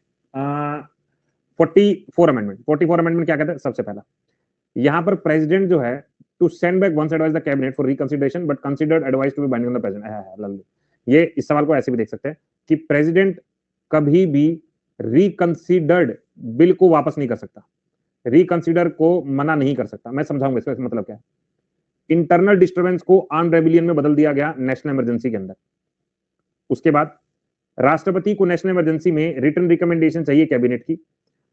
44 अमेंडमेंट। 44 अमेंडमेंट क्या कहता है? सबसे पहला, यहां पर प्रेसिडेंट जो है to send back once advice the cabinet for reconsideration but considered advice to be binding on the president. ये इस सवाल को ऐसे भी देख सकते हैं कि प्रेसिडेंट कभी भी रिकंसीडर्ड बिल को वापस नहीं कर सकता, रिकंसीडर को मना नहीं कर सकता। मैं समझाऊंगा इसका मतलब क्या है। इंटरनल डिस्टर्बेंस को आर्म रेबिलियन में बदल दिया गया नेशनल इमरजेंसी के अंदर। उसके बाद राष्ट्रपति को नेशनल इमरजेंसी में रिटन रिकमेंडेशन चाहिए कैबिनेट की।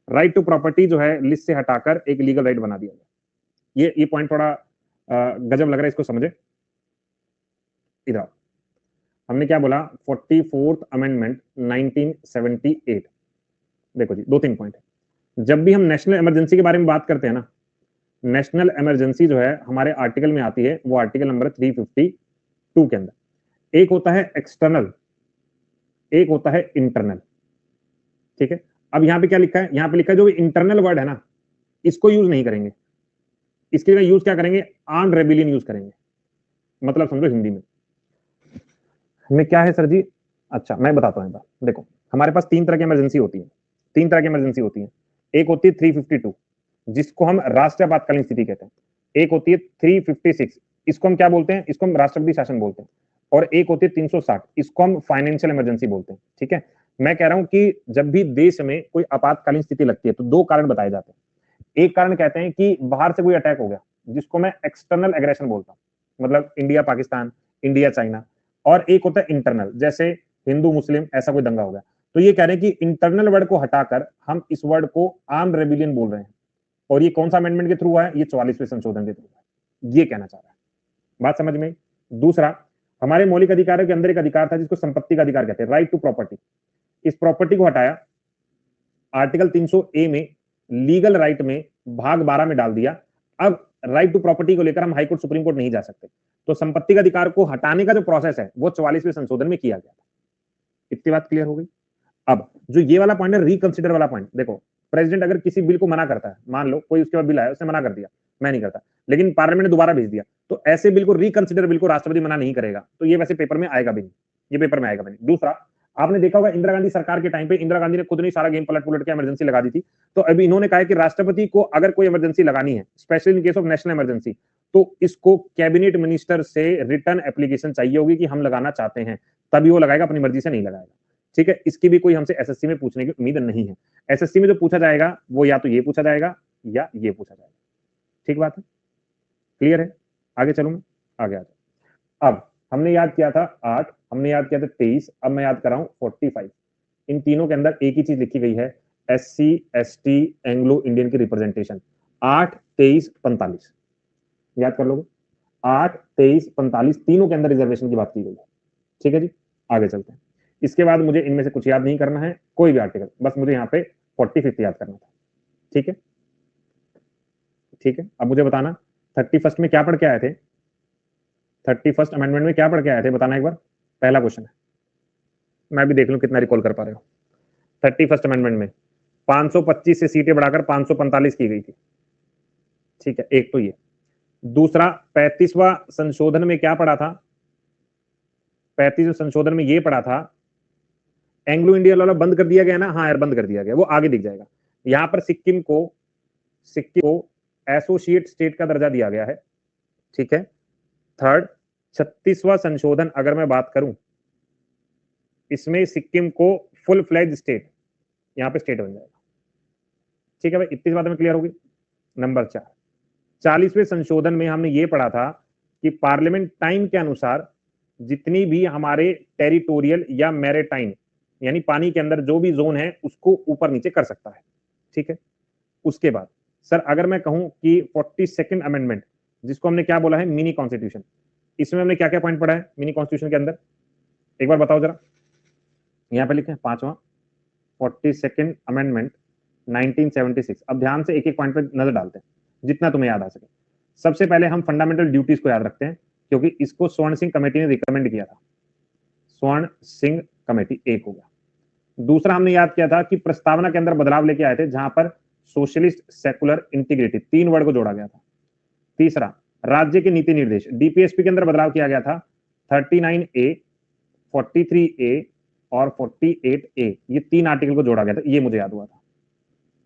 राइट टू प्रॉपर्टी जो है लिस्ट से हटाकर एक लीगल राइट बना दिया गया। ये पॉइंट थोड़ा गजब लग रहा है, इसको समझे। इधर हमने क्या बोला? 44th amendment 1978। देखो जी, 2-3 पॉइंट है। जब भी हम नेशनल इमरजेंसी के बारे में बात करते हैं ना, नेशनल इमरजेंसी जो है हमारे आर्टिकल में आती है, वो आर्टिकल नंबर 352 के अंदर। एक होता है एक्सटर्नल, एक होता है इंटरनल, ठीक है। अब यहां पे क्या लिखा है? यहां पे लिखा है जो इंटरनल वर्ड है ना, इसको यूज नहीं करेंगे, इसके लिए यूज क्या करेंगे? आर्म्ड रेबिलियन यूज करेंगे। मतलब समझो हिंदी में क्या है सर जी? अच्छा मैं बताता हूं। देखो, हमारे पास 3 तरह की इमरजेंसी होती है। 3 तरह की इमरजेंसी होती है। एक होती है 352, जिसको हम राष्ट्रीय आपातकालीन स्थिति कहते हैं। एक होती है 356, इसको हम क्या बोलते हैं? इसको हम राष्ट्रपति शासन बोलते हैं। और एक होती है 360, इसको हम फाइनेंशियल इमरजेंसी बोलते हैं, ठीक है। मैं कह रहा हूं कि जब भी देश में कोई आपातकालीन स्थिति लगती है तो 2 कारण बताए जाते हैं। एक कारण कहते हैं कि बाहर से कोई अटैक हो गया, जिसको मैं एक्सटर्नल एग्रेशन बोलता हूँ, मतलब इंडिया पाकिस्तान, इंडिया चाइना, और एक होता है इंटरनल, जैसे हिंदू मुस्लिम ऐसा कोई दंगा हो गया। तो ये कह रहे हैं कि इंटरनल वर्ड को हटाकर हम इस वर्ड को आर्म्ड रेबिलियन बोल रहे हैं, और ये कौन सा अमेंडमेंट के थ्रू है? ये 44वें संशोधन के थ्रू है। ये कहना चाह रहा है, बात समझ में? दूसरा, हमारे मौलिक अधिकारों के अंदर एक अधिकार था जिसको संपत्ति का अधिकार कहते हैं, राइट टू प्रॉपर्टी। इस प्रॉपर्टी को हटाया, आर्टिकल 300 ए में लीगल राइट में भाग 12 में डाल दिया। अब राइट टू प्रॉपर्टी को लेकर हम हाई कोर्ट सुप्रीम कोर्ट नहीं जा सकते। तो संपत्ति का अधिकार को हटाने का जो प्रोसेस है वो 44वें संशोधन में किया गया था। इतनी बात क्लियर हो गई। अब जो ये वाला पॉइंट है, रिकंसिडर वाला पॉइंट, देखो प्रेसिडेंट अगर किसी बिल को मना करता है, मान लो कोई उसके बाद बिल आया, उसने मना कर दिया, मैं नहीं करता, लेकिन पार्लियामेंट ने दोबारा भेज दिया, तो ऐसे बिल को, रिकंसिडर बिल को राष्ट्रपति मना नहीं करेगा, तो ये वैसे पेपर में आएगा भी नहीं, ये पेपर में आएगा भी नहीं। दूसरा, आपने देखा होगा इंदिरा गांधी सरकार के टाइम पे इंदिरा गांधी ने खुद नहीं सारा गेम पलट के इमरजेंसी लगा दी थी। तो अभी इन्होंने कहा है कि राष्ट्रपति को अगर कोई इमरजेंसी लगानी है, specially in case of national emergency, तो इसको कैबिनेट मिनिस्टर से रिटर्न एप्लीकेशन चाहिए होगी कि हम लगाना चाहते हैं, तभी वो लगाएगा, अपनी मर्जी से नहीं लगाएगा। ठीक है, इसकी भी कोई हमसे एसएससी में पूछने की उम्मीद नहीं है। एसएससी में जो पूछा जाएगा वो या तो ये पूछा जाएगा या ये पूछा जाएगा। ठीक बात है, क्लियर है? आगे चलूं मैं, आगे आ जाओ। अब हमने याद किया था 8, हमने याद किया था 23, अब मैं याद कर रहा हूं 45। इन तीनों के अंदर एक ही चीज लिखी गई है, एससी एसटी एंग्लो इंडियन की रिप्रेजेंटेशन। 8, 23, 45 याद कर लोगे। 8, 23, 45 तीनों के अंदर रिजर्वेशन की बात की गई है। ठीक है जी, आगे चलते हैं। इसके बाद मुझे इनमें से कुछ याद नहीं करना है, कोई भी आर्टिकल, बस मुझे यहाँ पे 45 याद करना था। ठीक है, ठीक है। अब मुझे बताना 31 में क्या पढ़ के आए थे? 31 अमेंडमेंट में क्या पढ़ के आए थे, बताना एक बार। पहला क्वेश्चन है, मैं भी देख लूं कितना रिकॉल कर पा रहे हो। 31 अमेंडमेंट में 525 से सीटें बढ़ाकर 545 की गई थी। ठीक है, एक तो ये। दूसरा, 35वां संशोधन में क्या पढ़ा था? 35वें संशोधन में ये पढ़ा था, एंग्लो इंडिया वाला बंद कर दिया गया ना? हाँ यार, बंद कर दिया गया, वो आगे दिख जाएगा। यहां पर सिक्किम को एसोसिएट स्टेट का दर्जा दिया गया है। ठीक है। थर्ड, 36वां संशोधन अगर मैं बात करूं, इसमें सिक्किम को फुल फ्लैज स्टेट, यहां पे स्टेट बन जाएगा। ठीक है भाई, इतनी बात में क्लियर होगी। नंबर 4, 40वें संशोधन में हमने ये पढ़ा था कि पार्लियामेंट टाइम के अनुसार जितनी भी हमारे टेरिटोरियल या मैरीटाइम यानी पानी के अंदर जो भी जोन है उसको ऊपर नीचे कर सकता है। ठीक है। उसके बाद सर अगर मैं कहूं कि 42nd अमेंडमेंट, जिसको हमने क्या बोला है, मिनी कॉन्स्टिट्यूशन, इसमें हमने क्या क्या पॉइंट पढ़ा है मिनी कॉन्स्टिट्यूशन के अंदर, एक बार बताओ जरा। यहां पे लिखे 5वां 42nd अमेंडमेंट 1976। अब ध्यान से एक एक पॉइंट पे नजर डालते हैं जितना तुम्हें याद आ सके। सबसे पहले हम फंडामेंटल ड्यूटीज को याद रखते हैं, क्योंकि इसको स्वर्ण सिंह कमेटी ने रिकमेंड किया था। स्वर्ण सिंह कमेटी एक हो गया। दूसरा हमने याद किया था कि प्रस्तावना के अंदर बदलाव लेके आए थे, जहां पर सोशलिस्ट सेकुलर इंटीग्रिटी 3 वर्ड को जोड़ा गया था। तीसरा, राज्य के नीति निर्देश डीपीएसपी के अंदर बदलाव किया गया था। 39A, 43A और 48A, ये 3 आर्टिकल को जोड़ा गया था, ये मुझे याद हुआ था।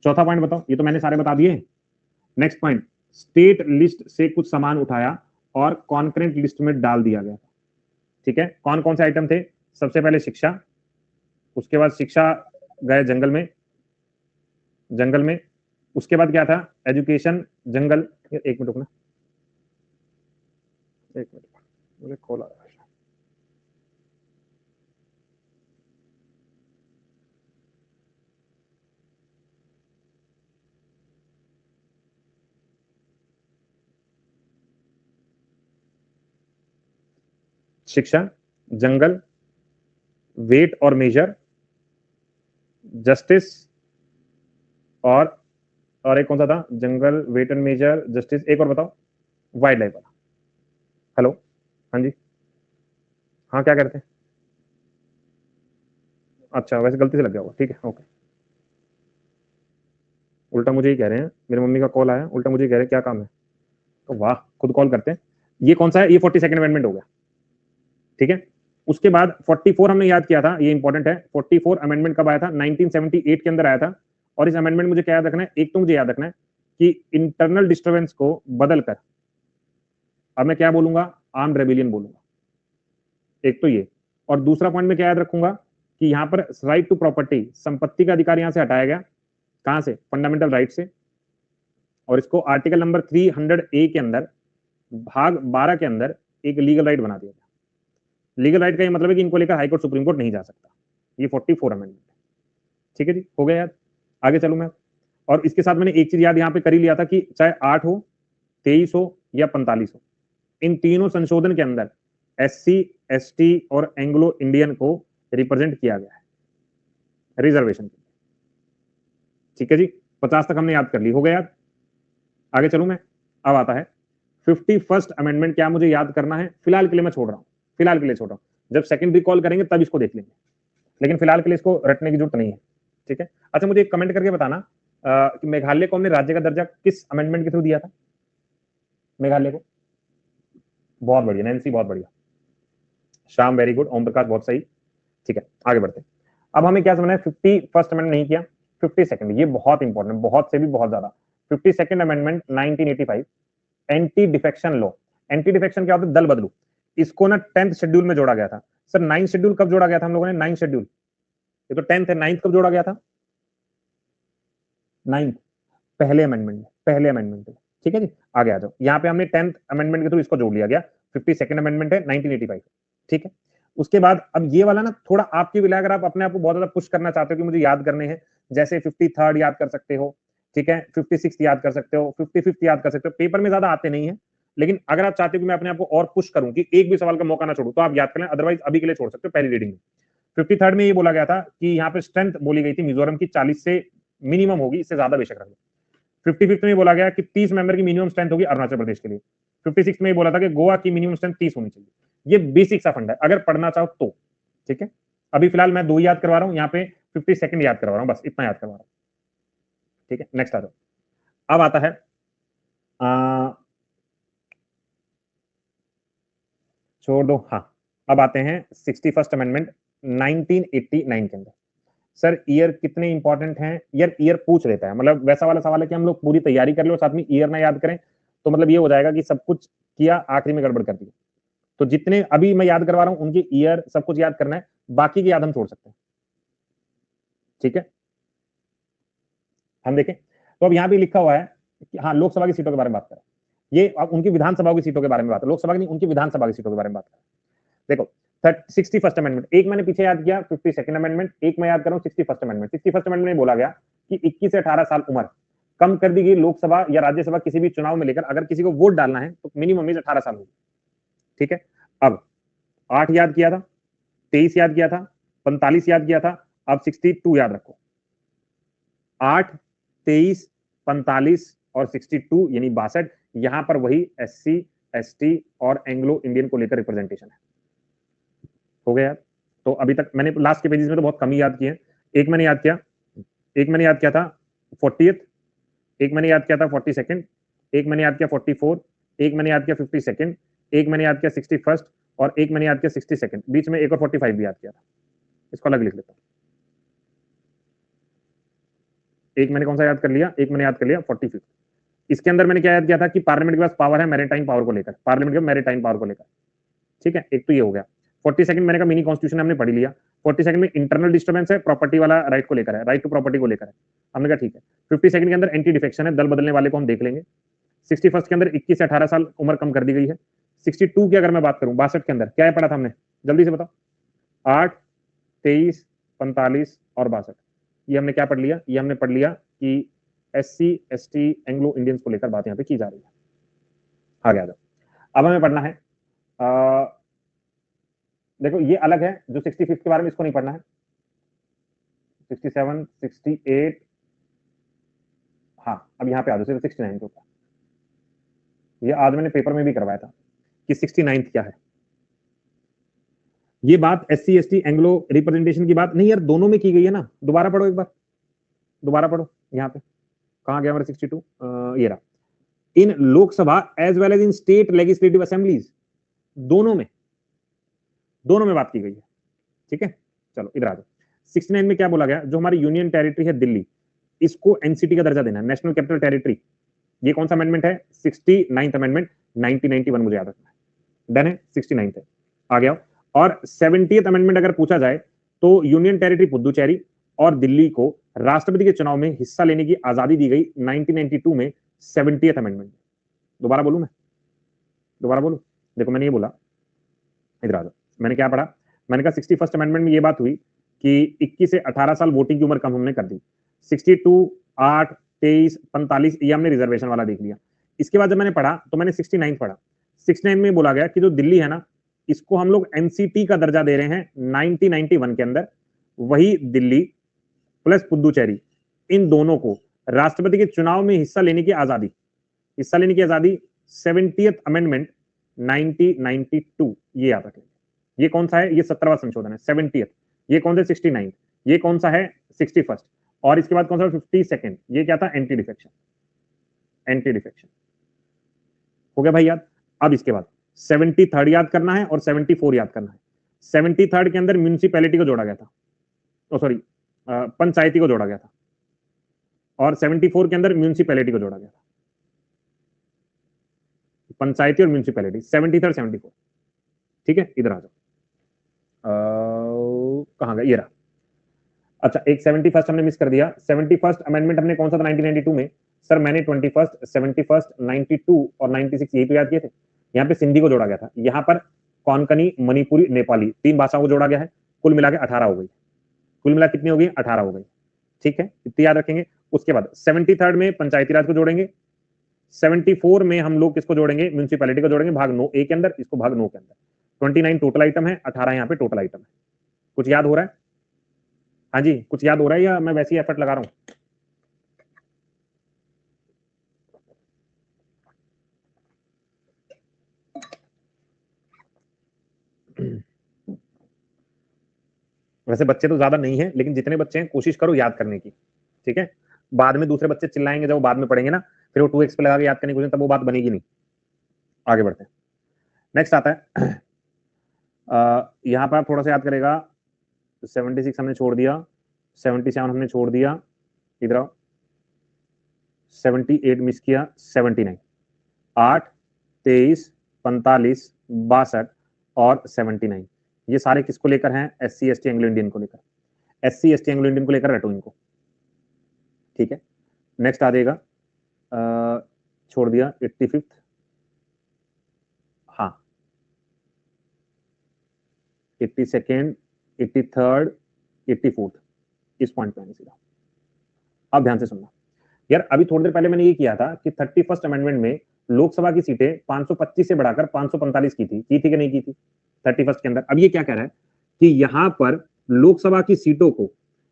चौथा पॉइंट बताओ, ये तो मैंने सारे बता दिए। नेक्स्ट पॉइंट, स्टेट लिस्ट से कुछ सामान उठाया और कॉन्करेंट लिस्ट में डाल दिया गया था। ठीक है, कौन कौन से आइटम थे? सबसे पहले शिक्षा, उसके बाद शिक्षा गए जंगल में, उसके बाद क्या था, एजुकेशन जंगल। एक मिनट रुकना, एक मिनट मुझे कॉल आ रहा है। शिक्षा, जंगल, वेट और मेजर, जस्टिस, और एक कौन सा था? जंगल, वेट एंड मेजर, जस्टिस, एक और बताओ, वाइल्ड लाइफ वाला। हेलो, हाँ जी, हाँ क्या करते हैं? अच्छा, वैसे गलती से लग गया होगा, ठीक है, ओके। उल्टा मुझे ही कह रहे हैं, मेरी मम्मी का कॉल आया, उल्टा मुझे ही कह रहे हैं क्या काम है, तो वाह, खुद कॉल करते हैं। ये कौन सा है? ये 42nd अमेंडमेंट हो गया। ठीक है। उसके बाद 44 हमने याद किया था, ये इंपॉर्टेंट है। 44 अमेंडमेंट कब आया था? 1978 के अंदर आया था। और इस अमेंडमेंट मुझे क्या याद रखना है? एक तो मुझे याद रखना है कि इंटरनल डिस्टर्बेंस को बदलकर अब मैं क्या बोलूंगा? आर्म्ड रेबिलियन बोलूंगा। एक तो ये, और दूसरा पॉइंट में क्या याद रखूंगा कि यहां पर राइट टू प्रॉपर्टी, संपत्ति का अधिकार यहां से हटाया गया। कहां से? फंडामेंटल राइट से। और इसको आर्टिकल नंबर 300A के अंदर भाग 12 के अंदर एक लीगल राइट बना दिया गया। लीगल राइट का ये मतलब है कि इनको लेकर हाईकोर्ट सुप्रीम कोर्ट नहीं जा सकता। ये 44 अमेंडमेंट है। ठीक है जी, हो गया याद। आगे चलूं मैं, और इसके साथ मैंने एक चीज याद यहाँ पे कर ही लिया था कि चाहे 8 हो, 23 हो या 45 हो, इन तीनों संशोधन के अंदर SC, ST और एंग्लो इंडियन को रिप्रेजेंट किया गया है रिजर्वेशन के। ठीक है जी, 50 तक हमने याद कर ली, हो गया याद। आगे चलूं मैं, अब आता है 51st अमेंडमेंट। क्या मुझे याद करना है? फिलहाल के लिए मैं छोड़ रहा हूं, फिलहाल के लिए छोड़ रहा हूं, जब सेकंड रिकॉल करेंगे तब इसको देख लेंगे, लेकिन फिलहाल के लिए इसको रटने की जरूरत नहीं है। ठीक है, अच्छा मुझे एक कमेंट करके बताना कि मेघालय को हमने राज्य का दर्जा किस अमेंडमेंट के थ्रू दिया था? मेघालय को, बहुत बढ़िया नैन्सी, बहुत बढ़िया, श्याम वेरी गुड, ओम प्रकाश बहुत सही। ठीक है, आगे बढ़ते हैं। अब हमें क्या समझना है? 51st अमेंडमेंट नहीं किया, 52nd, ये बहुत इंपॉर्टेंट, बहुत से भी बहुत ज्यादा। 52nd amendment 1985, anti defection law. Anti defection क्या होता है? दल बदलू। इसको ना 10th शेड्यूल में जोड़ा गया था। सर 9th शेड्यूल कब जोड़ा गया था हम लोगों ने? 9th शेड्यूल, ये तो 10th है, 9th कब जोड़ा गया था? 9th, पहले अमेंडमेंट में, पहले अमेंडमेंट में। ठीक है जी, आगे आ जाओ। यहाँ पे हमने 10th अमेंडमेंट के थ्रू इसको जोड़ लिया गया। 52nd अमेंडमेंट है 1985। ठीक है, उसके बाद अब ये वाला ना थोड़ा आपकी विला, अगर आप अपने आप को बहुत ज्यादा पुश करना चाहते हो कि मुझे याद करने हैं, जैसे 53rd याद कर सकते हो, ठीक है, 56th याद कर सकते हो, 55th याद कर सकते हो। पेपर में ज्यादा आते नहीं है, लेकिन अगर आप चाहते हो कि मैं अपने आप को और पुश करूं कि एक भी सवाल का मौका ना छोड़ू, तो आप याद कर लें, अदरवाइज अभी के लिए छोड़ सकते हो पहली रीडिंग में। 53rd में ये बोला गया था कि यहाँ पे स्ट्रेंथ बोली गई थी मिजोरम की 40 से मिनिमम होगी, इससे ज्यादा बेशक रख लो। 55th में बोला गया कि 30 मेंबर की मिनिमम स्ट्रेंथ होगी अरुणाचल प्रदेश के लिए। 56 में बोला था कि गोवा की मिनिमम स्ट्रेंथ 30 होनी चाहिए। ये बेसिक सा फंड है, अगर पढ़ना चाहो तो। ठीक है, अभी फिलहाल मैं 2 याद करवा रहा हूं, यहाँ पे 52nd याद करवा रहा हूं, बस इतना याद करवा रहा हूं। ठीक है, नेक्स्ट आ जाओ। अब आता है छोड़ दो, हाँ, अब आते हैं 61st अमेंडमेंट 1989 के अंदर। सर ईयर कितने इंपॉर्टेंट हैं? यार ईयर पूछ लेता है, मतलब वैसा वाला सवाल है कि हम लोग पूरी तैयारी कर ले और साथ में ईयर ना याद करें, तो मतलब ये हो जाएगा कि सब कुछ किया, आखिरी में गड़बड़ कर दी। तो जितने अभी मैं याद करवा रहा हूं उनके ईयर सब कुछ याद करना है, बाकी की याद हम छोड़ सकते हैं। ठीक है, हम देखें तो अब यहाँ भी लिखा हुआ है कि हाँ, लोकसभा की सीटों के बारे में बात करें। ये अब उनकी विधानसभा की सीटों के बारे में बात है, लोकसभा की नहीं, उनकी विधानसभा की सीटों के बारे में बात करें। देखो 61st अमेंडमेंट, एक मैंने पीछे याद किया 52nd अमेंडमेंट, एक मैं याद कर रहा हूँ 61st अमेंडमेंट। 61st अमेंडमेंट में बोला गया कि 21 से 18 साल उम्र कम कर दी गई, लोकसभा या राज्यसभा किसी भी चुनाव में लेकर अगर किसी को वोट डालना है तो मिनिमम एज 18 साल होगी। ठीक है, अब 8 याद किया था, 23 याद किया था, 45 याद किया था, अब 62 याद रखो। 8, 23, 45 और 62 यानी 62, यहां पर वही SC, ST और एंग्लो इंडियन को लेकर रिप्रेजेंटेशन है। हो गया यार। तो अभी तक मैंने लास्ट के पेजेस में तो बहुत कम ही याद किए हैं। एक मैंने याद किया था 40th, एक मैंने याद किया था 42nd, एक मैंने याद किया 44, एक मैंने याद किया 52nd, एक मैंने याद किया 61st और एक मैंने याद किया 62nd, बीच में एक और 45 भी याद किया था। इसको अलग लिख लेता हूं। एक मैंने कौन सा याद कर लिया? एक मैंने याद कर लिया 45। इसके अंदर मैंने क्या याद किया था कि पार्लियामेंट के पास पावर है मैरीटाइम पावर को लेकर, पार्लियामेंट के मैरीटाइम पावर को लेकर। ठीक है, एक तो ये हो गया। 42nd मैंने कहा मिनी कॉन्स्टिट्यूशन हमने पढ़ लिया। 42nd में इंटरनल डिस्टर्बेंस है, प्रॉपर्टी वाला राइट को लेकर है, राइट टू प्रॉपर्टी को लेकर है, हमने कहा ठीक है। 52nd के अंदर एंटी डिफेक्शन है, दल बदलने वाले को हम देख लेंगे। 61st के अंदर 21 से 18 साल उम्र कम कर दी गई है। 62 की अगर मैं बात करूं, 62 के अंदर क्या पढ़ा था हमने, जल्दी से बताओ। 8, 23, 45 और 62, ये हमने क्या पढ़ लिया? ये हमने पढ़ लिया कि SC, ST एंग्लो इंडियंस को लेकर बात यहाँ पे की जा रही है। आगे आ जाओ। अब हमें पढ़ना है देखो ये अलग है, जो 65 के बारे में इसको नहीं पढ़ना है। 67, 68, हाँ अब यहाँ पे आ जाओ सिर्फ 69 के ऊपर। ये आज मैंने पेपर में भी करवाया था कि 69 क्या है। ये बात SC, ST एंग्लो रिप्रेजेंटेशन की बात नहीं यार, दोनों में की गई है ना। दोबारा पढ़ो एक बार, दोबारा पढ़ो। यहाँ पे कहाँ गया हमारा 62? ये रहा। In Lok Sabha as well as in state legislative assemblies, दोनों में बात की गई है। ठीक है, चलो इधर आ जाओ। 69 में क्या बोला गया? जो हमारी यूनियन टेरिटरी है दिल्ली, इसको एनसीटी का दर्जा देना है, नेशनल कैपिटल टेरिटरी। ये कौन सा अमेंडमेंट है? 69th अमेंडमेंट 1991, मुझे याद रखना है। डन है, 69th है। आ गया। और 70th अमेंडमेंट अगर पूछा जाए तो यूनियन टेरिटरी पुदुचेरी और दिल्ली को राष्ट्रपति के चुनाव में हिस्सा लेने की आजादी दी गई 1992 में 70th अमेंडमेंट। दोबारा बोलूं मैं, दोबारा बोलूं? देखो मैंने ये बोला, इधर आ जाओ, मैंने क्या पढ़ा, मैंने कहा 61st अमेंडमेंट में ये बात हुई कि 21 से 18 साल वोटिंग की उम्र कम हमने कर दी। 62, 8, 23, 45 ये हमने रिजर्वेशन वाला देख लिया। इसके बाद जब मैंने पढ़ा तो मैंने 69 पढ़ा। 69 में बोला गया कि जो दिल्ली है ना, इसको हम लोग एनसीटी का दर्जा दे रहे हैं 1991 के अंदर। वही दिल्ली प्लस पुदुचेरी, इन दोनों को राष्ट्रपति के चुनाव में हिस्सा लेने की आजादी, हिस्सा लेने की आजादी 70th अमेंडमेंट 1992, ये याद रखें। ये कौन सा है? ये 17वां संशोधन है 70th। ये कौन सा? 69। ये कौन सा है? 61st। और इसके बाद कौन सा? 52nd। ये क्या था? Anti defection. एंटी डिफेक्शन हो गया भाई याद। अब इसके बाद 73rd याद करना है और 74 याद करना है। 73rd के अंदर म्यूनिसिपैलिटी को जोड़ा गया था, सॉरी पंचायती को जोड़ा गया था, और 74 के अंदर म्यूनिसिपैलिटी को जोड़ा गया था। पंचायती और म्यूनिसिपैलिटी 73rd 74। ठीक है, इधर आ जाओ। कहां गया? ये रहा। अच्छा, एक 71st हमने मिस कर दिया। 71st अमेंडमेंट हमने कौन सा था 1992 में? सर मैंने 21st, 71st, 92 और 96 यही तो याद किए थे। यहाँ पे सिंधी को जोड़ा गया था, यहाँ पर कोंकणी, मणिपुरी, नेपाली 3 भाषाओं को जोड़ा गया है। कुल मिला के 18 हो गई। कुल मिला कितनी हो गई? 18 हो गई। ठीक है, इतनी याद रखेंगे। उसके बाद 73rd में पंचायती राज को जोड़ेंगे। 74 में हम लोग किसको जोड़ेंगे? म्यूनिसिपैलिटी को जोड़ेंगे भाग 9A के अंदर, इसको भाग 9 के अंदर। 29 टोटल आइटम है, 18 यहाँ पे टोटल आइटम है। कुछ याद हो रहा है? हाँ जी, कुछ याद हो रहा है या मैं वैसे ही एफर्ट लगा रहा हूं? वैसे बच्चे तो ज्यादा नहीं है, लेकिन जितने बच्चे हैं कोशिश करो याद करने की। ठीक है, बाद में दूसरे बच्चे चिल्लाएंगे जब वो बाद में पढ़ेंगे ना, फिर वो 2x पे लगा के याद करने की कोशिश, तब वो बात बनेगी नहीं। आगे बढ़ते हैं। नेक्स्ट आता है यहाँ पर आप थोड़ा सा याद करेगा। 76 हमने छोड़ दिया, 77 हमने छोड़ दिया, इधर आओ। 78 मिस किया, 79, 8, 23, 45, 62 और 79, ये सारे किसको लेकर हैं? SC ST एंग्लो इंडियन को लेकर। SC ST एंग्लो इंडियन को लेकर रटो इनको। ठीक है, नेक्स्ट आ जाएगा, छोड़ दिया 85th, हाँ 82nd, 83rd, 84th, इस पॉइंट पे आने सीधा। अब ध्यान से सुनना यार, अभी थोड़ी देर पहले मैंने ये किया था कि 31st अमेंडमेंट में लोकसभा की सीटें 525 से बढ़ाकर 545 की थी कि नहीं की थी 31st के अंदर। अब ये क्या कह रहा है कि यहां पर लोकसभा की सीटों को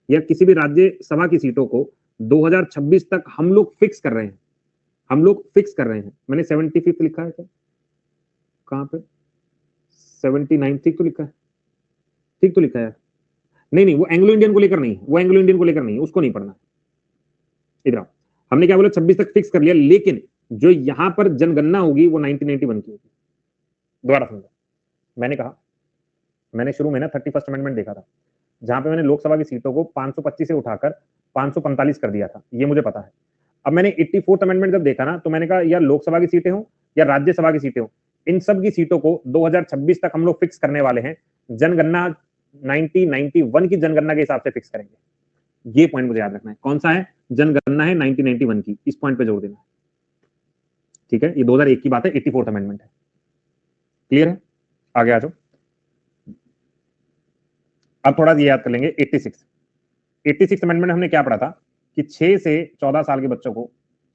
या किसी भी राज्यसभा की सीटों को 2026 तक हम लोग फिक्स कर रहे हैं। हम लोग फिक्स कर रहे हैं। मैंने 75th लिखा है क्या? कहां पे? 79 ठीक तो लिखा है, ठीक तो लिखा है। नहीं, वो एंग्लो इंडियन को लेकर नहीं, वो एंग्लो इंडियन को लेकर नहीं, उसको नहीं पढ़ना। इधर आओ, हमने क्या बोला? 26 तक फिक्स कर लिया, लेकिन जो यहां पर जनगणना होगी वो 1981 की होगी। दोबारा समझो, मैंने कहा, मैंने शुरू में ना 31st अमेंडमेंट देखा था, जहां पे मैंने लोकसभा की सीटों को 525 से उठाकर 545 कर दिया था, ये मुझे पता है। अब मैंने 84th अमेंडमेंट जब देखा ना, तो मैंने कहा यार लोकसभा की सीटें हो या राज्यसभा की सीटें हो, इन सब की सीटों को 2026 तक हम लोग फिक्स करने वाले हैं। जनगणना 1991 की जनगणना के हिसाब से फिक्स करेंगे। ये पॉइंट मुझे याद रखना है। कौन सा है? जनगणना है 1991 की, इस पॉइंट पे जोर देना है। ठीक है, ये 2001 की बात है, 84th अमेंडमेंट है। क्लियर है? आगे आ जाओ। अब थोड़ा ये याद कर लेंगे। 86 अमेंडमेंट हमने क्या पढ़ा था कि 6 से 14 साल के बच्चों को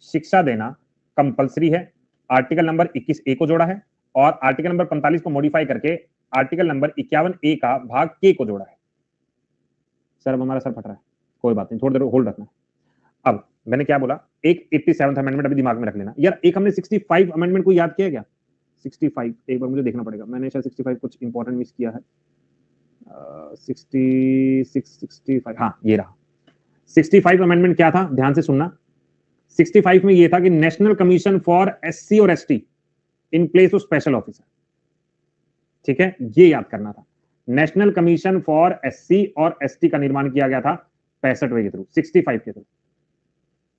शिक्षा देना कंपलसरी है। आर्टिकल नंबर 21A को जोड़ा है और आर्टिकल नंबर 45 को मॉडिफाई करके आर्टिकल नंबर 51A का भाग K को जोड़ा है। सर अब हमारा सर फट रहा है, कोई बात नहीं, थोड़ी देर होल्ड रखना। अब मैंने क्या बोला? एक 87th अमेंडमेंट अभी दिमाग में रख लेना यार। एक हमने 65 अमेंडमेंट को याद किया क्या? 65 एक बार मुझे देखना पड़ेगा, मैंने शायद 65 कुछ इंपॉर्टेंट मिस किया है। 65, हाँ ये रहा। 65 अमेंडमेंट क्या था? ध्यान से सुनना। 65 में ये था कि नेशनल कमीशन फॉर SC और ST in place of special officer. ठीक है, ये याद करना था। नेशनल कमीशन फॉर SC और ST का निर्माण किया गया था 65वें के थ्रू, 65 के थ्रू।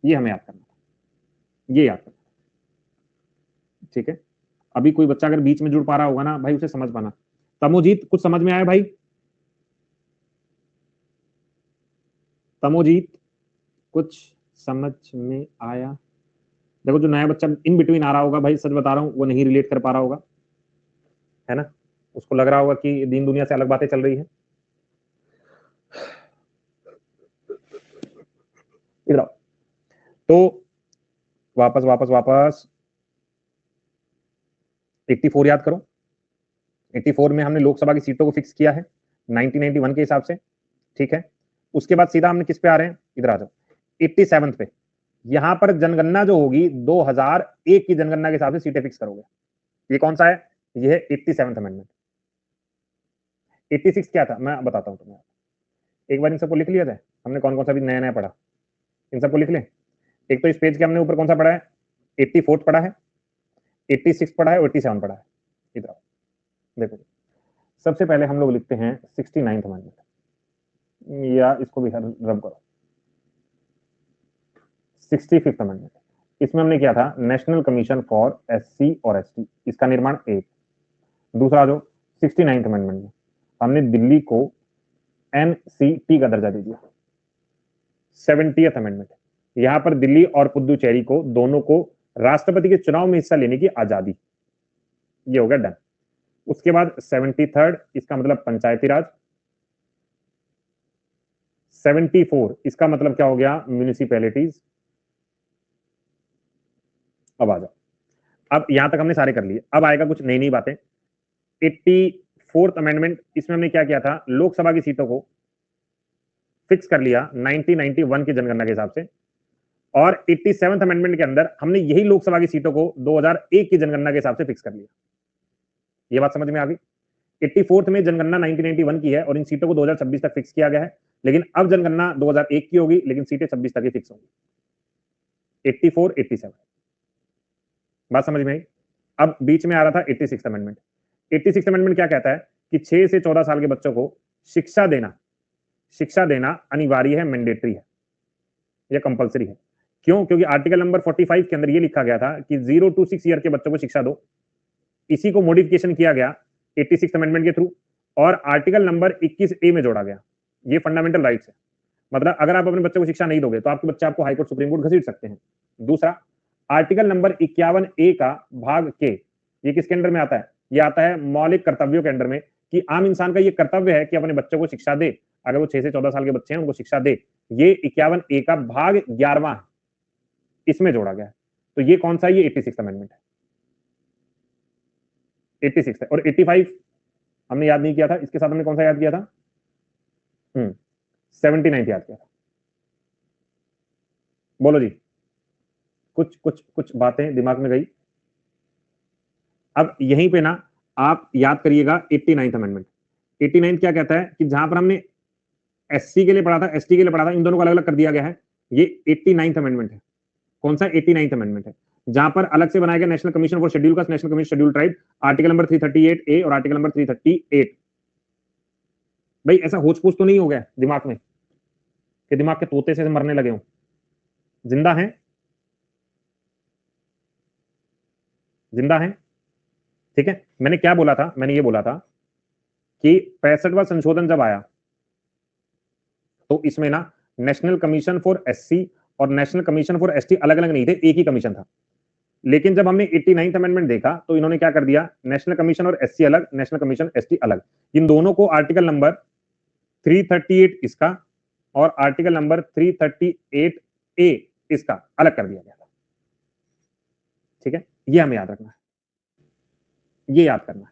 ये हमें याद करना था, ये याद करना था। ठीक है, अभी कोई बच्चा अगर बीच में जुड़ पा रहा होगा ना भाई, उसे समझ पाना। तमोजीत कुछ समझ में आया भाई? तमोजीत कुछ समझ में आया? देखो जो नया बच्चा इन बिटवीन आ रहा होगा भाई, सच बता रहा हूँ, वो नहीं रिलेट कर पा रहा होगा, है ना, उसको लग रहा होगा कि दीन दुनिया से अलग बातें चल रही है। इधर आओ। तो वापस वापस वापस 84 याद करो। 84 में हमने लोकसभा की सीटों को फिक्स किया है 1991 के हिसाब से, ठीक है। उसके बाद सीधा हमने किस पे आ रहे हैं, इधर आ जाओ 87 पे। यहां पर जनगणना जो होगी 2001 की जनगणना के हिसाब से सीटें फिक्स करोगे। ये कौन सा है, ये है 87th अमेंडमेंट। 86 क्या था मैं बताता हूं तुम्हें, एक बार इन सबको लिख लिया जाए, हमने कौन कौन सा भी नया नया पढ़ा, इन सबको लिख ले। एक तो इस पेज के हमने ऊपर कौन सा पढ़ा है, 84 पढ़ा है, 86 पढ़ा है और 87 पढ़ा है। इधर आओ देखो, सबसे पहले हम लोग लिखते हैं 69th अमेंडमेंट, या इसको भी रब करो 65th अमेंडमेंट। इसमें हमने किया था नेशनल कमीशन फॉर एससी और एसटी, इसका निर्माण एक। दूसरा जो 69th अमेंडमेंट में हमने दिल्ली को एनसीटी का दर्जा दे दिया। 70th अमेंडमेंट, यहां पर दिल्ली और पुदुचेरी को दोनों को राष्ट्रपति के चुनाव में हिस्सा लेने की आजादी, ये हो गया डन। उसके बाद 73rd, इसका मतलब पंचायती राज। 74 इसका मतलब क्या हो गया, म्यूनिसिपैलिटीज। अब आ जाओ, अब यहां तक हमने सारे कर लिए, अब आएगा कुछ नई नई बातें। 84th अमेंडमेंट, इसमें हमने क्या किया था, लोकसभा की सीटों को फिक्स कर लिया 1991 की जनगणना के हिसाब से। और 87th अमेंडमेंट के अंदर हमने यही लोकसभा की सीटों को 2001 की जनगणना के हिसाब से फिक्स कर लिया। ये बात समझ में आ गई। 84th में जनगणना 1991 की है और इन सीटों को 2026 तक फिक्स किया गया है, लेकिन अब जनगणना 2001 की होगी, लेकिन सीटें 26 तक ही फिक्स होंगी। 84, 87 बात समझ में आई। अब बीच में आ रहा था 86th अमेंडमेंट। 86th अमेंडमेंट क्या कहता है कि 6 से 14 साल के बच्चों को शिक्षा देना अनिवार्य है, मैंडेटरी है, यह कंपलसरी है। क्यों, क्योंकि आर्टिकल नंबर 45 के अंदर यह लिखा गया था कि 0 to 6 ईयर के बच्चों को शिक्षा दो। इसी को मॉडिफिकेशन किया गया 86th अमेंडमेंट के थ्रू और आर्टिकल नंबर 21A में जोड़ा गया। ये फंडामेंटल राइट्स है, मतलब अगर आप अपने बच्चे को शिक्षा नहीं दोगे तो आपके बच्चे आपको हाईकोर्ट सुप्रीम कोर्ट घसीट सकते हैं। दूसरा, आर्टिकल नंबर 51A का भाग के, ये किसके अंडर में आता है, ये आता है मौलिक कर्तव्यों के अंडर में, कि आम इंसान का ये कर्तव्य है कि अपने बच्चों को शिक्षा दे, अगर वो 6 से 14 साल के बच्चे हैं उनको शिक्षा दे। ये 51A का भाग 11वां है, इसमें जोड़ा गया है। तो ये कौन सा है, ये 86th अमेंडमेंट है। 86 है। और 85 हमने याद नहीं किया था, इसके साथ हमने कौन सा याद किया था, 79 याद किया था। बोलो जी, कुछ बातें दिमाग में गई। अब यहीं पे ना आप याद करिएगा 89th अमेंडमेंट। 89 क्या कहता है कि जहां पर हमने एससी के लिए पढ़ा था, एसटी के लिए पढ़ा था, इन दोनों को अलग अलग कर दिया गया है। ये 89th अमेंडमेंट है। कौन सा, 89th अमेंडमेंट है, जहां पर अलग से बनाया गया national commission for schedule caste, national commission schedule tribe, article number 338A और आर्टिकल नंबर 338। भाई ऐसा होच पोच तो नहीं हो गया दिमाग में कि दिमाग के तोते से मरने लगे हो, जिंदा है, जिंदा है, ठीक है। मैंने क्या बोला था, मैंने ये बोला था कि 65वां संशोधन जब आया तो इसमें ना नेशनल कमीशन फॉर एससी और नेशनल कमीशन फॉर एसटी अलग अलग नहीं थे, एक ही कमीशन था। लेकिन जब हमने 89th अमेंडमेंट देखा तो इन्होंने क्या कर दिया, नेशनल कमीशन और एससी अलग, नेशनल कमीशन एसटी अलग, इन दोनों को आर्टिकल नंबर 338 इसका और आर्टिकल नंबर 338A इसका अलग कर दिया गया था, ठीक है। ये हमें याद रखना है, ये याद करना है,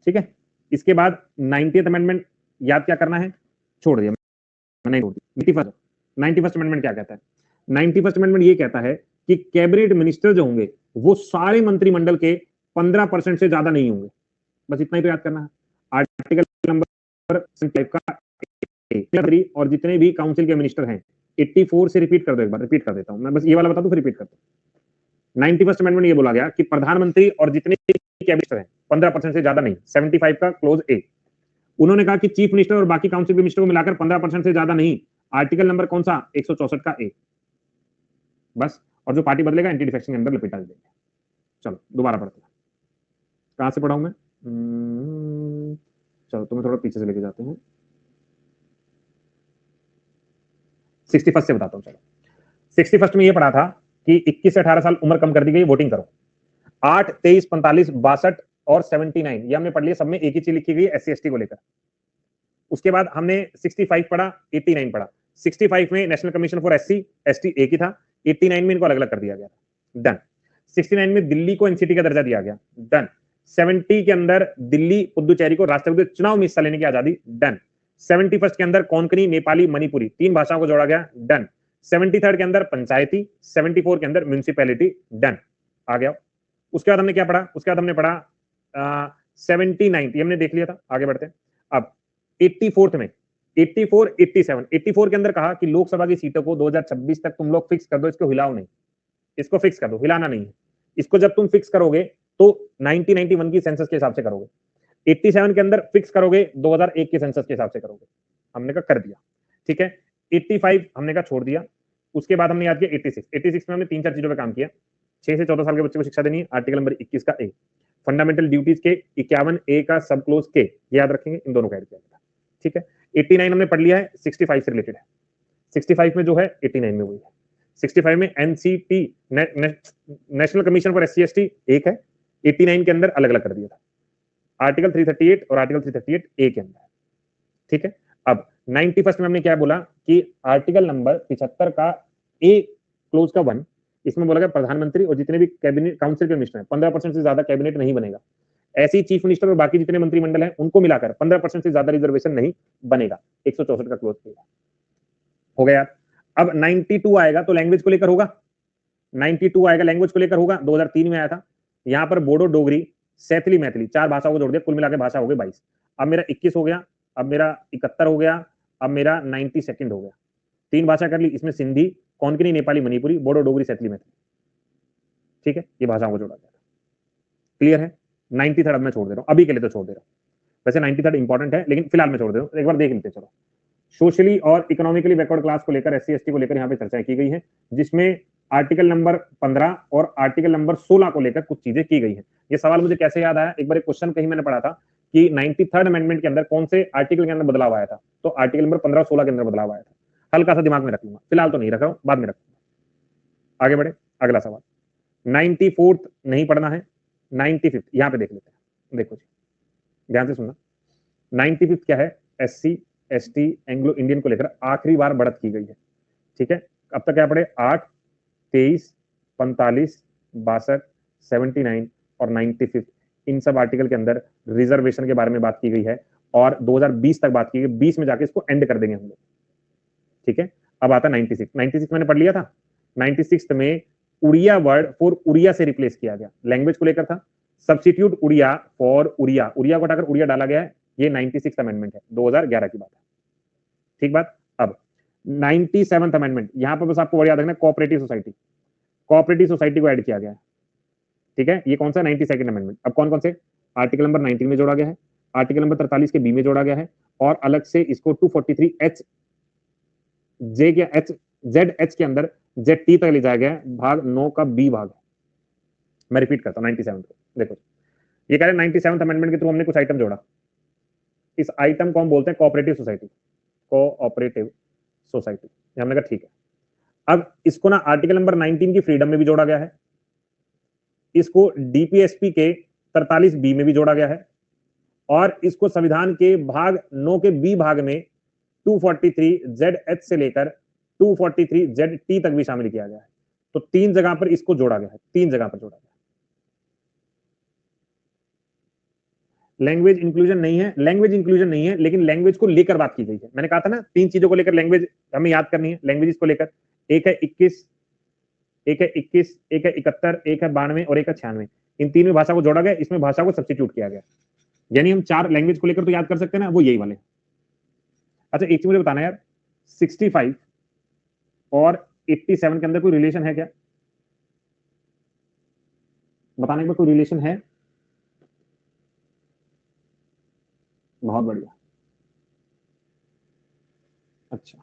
ठीक है। इसके बाद 90th अमेंडमेंट याद क्या करना है, छोड़ दिया मैंने, छोड़ दिया। 91st अमेंडमेंट क्या कहता है, 91st अमेंडमेंट ये कहता है कि कैबिनेट मिनिस्टर जो होंगे वो सारे मंत्रिमंडल के 15% से ज्यादा नहीं होंगे, बस इतना ही तो याद करना है। आर्टिकल नंबर का और जितने भी काउंसिल के मिनिस्टर हैं, 84 से रिपीट कर दो, एक बार रिपीट कर देता हूं मैं, बस ये वाला बता दूं फिर रिपीट कर दो। 91st अमेंडमेंट ये बोला गया कि प्रधानमंत्री और जितने कैबिनेट हैं 15% से ज्यादा नहीं, 75 का क्लोज ए। उन्होंने कहा कि चीफ मिनिस्टर और बाकी काउंसिल के मिनिस्टर को मिलाकर 15% से ज्यादा नहीं, आर्टिकल नंबर कौन सा, 164 का ए, बस। और जो पार्टी बदलेगा एंटी डिफेक्शन के अंदर लपेटा देंगे। चलो दोबारा पढ़ते हैं, कहां से पढ़ा हूं मैं, चलो तुम्हें थोड़ा पीछे से लेके जाते हैं, 61 से बताता हूं। चलो 61 में ये पढ़ा था कि 21 से 18 साल उम्र कम कर दी गई, वोटिंग करो। 8, 23, 45, 62 और 79 ये हमने पढ़ लिया, सब में एक ही चीज लिखी गई है एससी एसटी को लेकर। उसके बाद हमने 65 पढ़ा, 89 पढ़ा। 65 में national commission for SC ST एक ही था, 89 में इनको अलग अलग कर दिया गया, डन। 69 में दिल्ली को एनसीटी का दर्जा दिया गया, डन। 70 के अंदर दिल्ली पुदुचेरी को राष्ट्रपति चुनाव में हिस्सा लेने की आजादी, डन। 71 के अंदर कोंकणी, नेपाली, मणिपुरी 3 भाषाओं को जोड़ा गया, डन। 73 के अंदर पंचायती, 74 के अंदर म्यूनिसिपैलिटी, डन। आ गया। उसके बाद हमने क्या पढ़ा? उसके बाद हमने पढ़ा 79 ये हमने देख लिया था, आगे बढ़ते हैं। अब 84 में 84, 87, 84 के अंदर कहा कि लोकसभा की सीटों को 2026 तक तुम लोग फिक्स कर दो, इसको हिलाओ नहीं, इसको फिक्स कर दो, हिलाना नहीं है। इसको जब तुम फिक्स करोगे तो 1991 की सेंसस के हिसाब से करोगे, 87 के अंदर फिक्स करोगे 2001 के सेंसस के हिसाब से करोगे। हमने कहा कर दिया, ठीक है। 85 हमने कहा छोड़ दिया। उसके बाद हमने याद किया 86 में हमने 3-4 चीजों पे काम किया। 6 से 14 साल के बच्चे को शिक्षा देनी है, आर्टिकल नंबर 21 का ए। फंडामेंटल ड्यूटीज के 51 ए का सब क्लोज के, याद रखेंगे, इन दोनों का ऐड किया गया, ठीक है। 89 हमने पढ़ लिया है, 65 से रिलेटेड है। 65 में जो है 89 में वही है। 65 में NCT national commission for SC ST एक है, 89 के अंदर अलग अलग कर दिया था, आर्टिकल 338 और आर्टिकल 338 ए के अंदर, ठीक है। अब 91 में हमने क्या बोला कि आर्टिकल नंबर 75 का ए क्लोज का 1, इसमें बोला गया प्रधानमंत्री और जितने भी कैबिनेट काउंसिल के मिनिस्टर हैं 15% से ज्यादा कैबिनेट नहीं बनेगा। ऐसी चीफ मिनिस्टर और बाकी जितने मंत्रिमंडल हैं उनको मिलाकर 15% से ज्यादा रिजर्वेशन नहीं बनेगा। 164 का क्लोज किया हो गया। अब 92 आएगा तो लैंग्वेज को लेकर होगा, 92 आएगा लैंग्वेज को लेकर होगा, 2003 में आया था। यहां पर बोडो, डोगरी, सैथली, मैथिली 4 भाषाओं को जोड़ दिया, कुल मिलाकर भाषा हो गई 22। अब मेरा 21 हो गया, अब मेरा 71 हो गया, अब मेरा 92 हो गया। 3 भाषा कर ली, इसमें सिंधी, कोंकणी, नेपाली, मणिपुरी, बोडो, डोगरी, सैथली, मैथिली, ठीक है। ये भाषाओं को जोड़ा गया, क्लियर है। 93 अब मैं छोड़ दे रहा हूं, अभी के लिए तो छोड़ दे रहा हूं, वैसे 93 इंपॉर्टेंट है लेकिन फिलहाल मैं छोड़ दे रहा हूं, एक बार देख लेते चलो। सोशली और इकोनॉमिकली बैकवर्ड क्लास को लेकर, एससी एसटी को लेकर यहाँ पे चर्चा की गई है, जिसमें आर्टिकल नंबर 15 और आर्टिकल नंबर 16 को लेकर कुछ चीजें की गई है। ये सवाल मुझे कैसे याद आया, एक बार एक क्वेश्चन कहीं मैंने पढ़ा था कि 93rd अमेंडमेंट के अंदर कौन से आर्टिकल के अंदर बदलाव आया था, तो आर्टिकल नंबर 15 और 16 के अंदर बदलाव आया था। हल्का सा दिमाग में रख लूंगा, फिलहाल तो नहीं रख रहा हूं, बाद में रखूंगा। आगे बढ़े, अगला सवाल 94th नहीं पढ़ना है, 95th यहां पे देख लेते हैं। देखो जी ध्यान से सुनना, 95th क्या है, एससी एसटी एंग्लो इंडियन को लेकर आखिरी बार बढ़त की गई है, ठीक है। अब तक क्या पढ़े, 8, 23, 45, 62, 79 और 95 इन सब आर्टिकल के अंदर रिजर्वेशन के बारे में बात की गई है और 2020 तक बात की गई, 20 में जाके इसको एंड कर देंगे हम लोग, ठीक है। अब आता 96 मैंने पढ़ लिया था। 96 में उड़िया वर्ड फॉर उड़िया से रिप्लेस किया गया, लैंग्वेज को लेकर था। सब्स्टिट्यूट उड़िया फॉर उड़िया, उड़िया को हटाकर उड़िया डाला गया है, ये 96 अमेंडमेंट है, 2011 की बात है, ठीक बात। अब 97th अमेंडमेंट, यहां पर बस आपको याद रखना, कोऑपरेटिव सोसाइटी, कोऑपरेटिव सोसाइटी को ऐड किया गया है, ठीक है। ये कौन सा 92nd अमेंडमेंट। अब कौन कौन से, आर्टिकल नंबर 19 में जोड़ा गया है, आर्टिकल नंबर 43 के बी में जोड़ा गया है, और अलग से इसको 243 एच जे के एच जेड एच के अंदर जेड टी तक ले जाया गया है, भाग 9 का बी भाग है। मैं रिपीट करता हूं 97 को, देखो ये कह रहे 97th अमेंडमेंट के थ्रू हमने कुछ आइटम जोड़ा। इस आइटम को हम बोलते हैं कोऑपरेटिव सोसाइटी, कोऑपरेटिव सोसाइटी, हमने कहा ठीक है। अब इसको ना आर्टिकल नंबर 19 की फ्रीडम में भी जोड़ा गया है, इसको डीपीएसपी के 43 बी में भी जोड़ा गया है, और इसको संविधान के भाग 9 के बी भाग में 243 जेड एच से लेकर 243 जेड टी तक भी शामिल किया गया है। तो 3 जगह पर इसको जोड़ा गया है, 3 जगह पर जोड़ा गया है। लैंग्वेज इंक्लूजन नहीं है, लैंग्वेज इंक्लूजन नहीं है, लेकिन लैंग्वेज को लेकर बात की गई है। मैंने कहा था ना 3 चीजों को लेकर लैंग्वेज हमें याद करनी है, लैंग्वेज को लेकर, एक है 21, एक है 71, एक है 92 और एक है 96। इन 3 में भाषा को जोड़ा गया, इसमें भाषा को सब्स्टिट्यूट किया गया, यानी हम 4 लैंग्वेज को लेकर तो याद कर सकते हैं ना, वो यही वाले। अच्छा एक चीज मुझे बताना यार, 65 और 87 के अंदर कोई रिलेशन है क्या, बताने के बाद कोई रिलेशन है? बहुत बढ़िया। अच्छा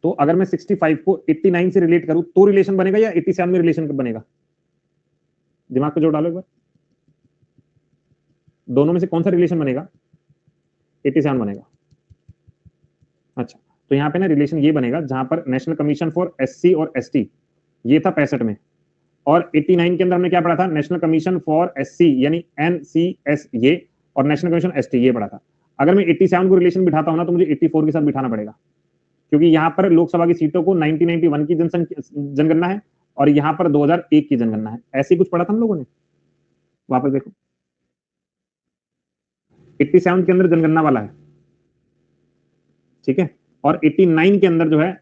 तो अगर मैं 65 को 89 से रिलेट करूं तो रिलेशन बनेगा या 87 में रिलेशन बनेगा, दिमाग पे जोर डालो एक बार, दोनों में से कौन सा रिलेशन बनेगा? 87 बनेगा। अच्छा तो यहाँ पे ना रिलेशन ये बनेगा जहां पर नेशनल कमीशन फॉर एससी और एसटी ये था 65 में। और 89 के अंदर हमने क्या पढ़ा था, नेशनल कमीशन फॉर एससी यानी एनसीएस ये, और नेशनल कमीशन एसटी ये पढ़ा था। अगर मैं 87 को रिलेशन बिठाता हूं ना तो मुझे 84 के साथ बिठाना पड़ेगा, क्योंकि यहाँ पर लोकसभा की सीटों को 1991 की जनगणना है और यहाँ पर 2001 की जनगणना है। ऐसे ही कुछ पढ़ा था हम लोगों ने, वापस देखो 87 के अंदर जनगणना वाला है, ठीक है, और 89 के अंदर जो है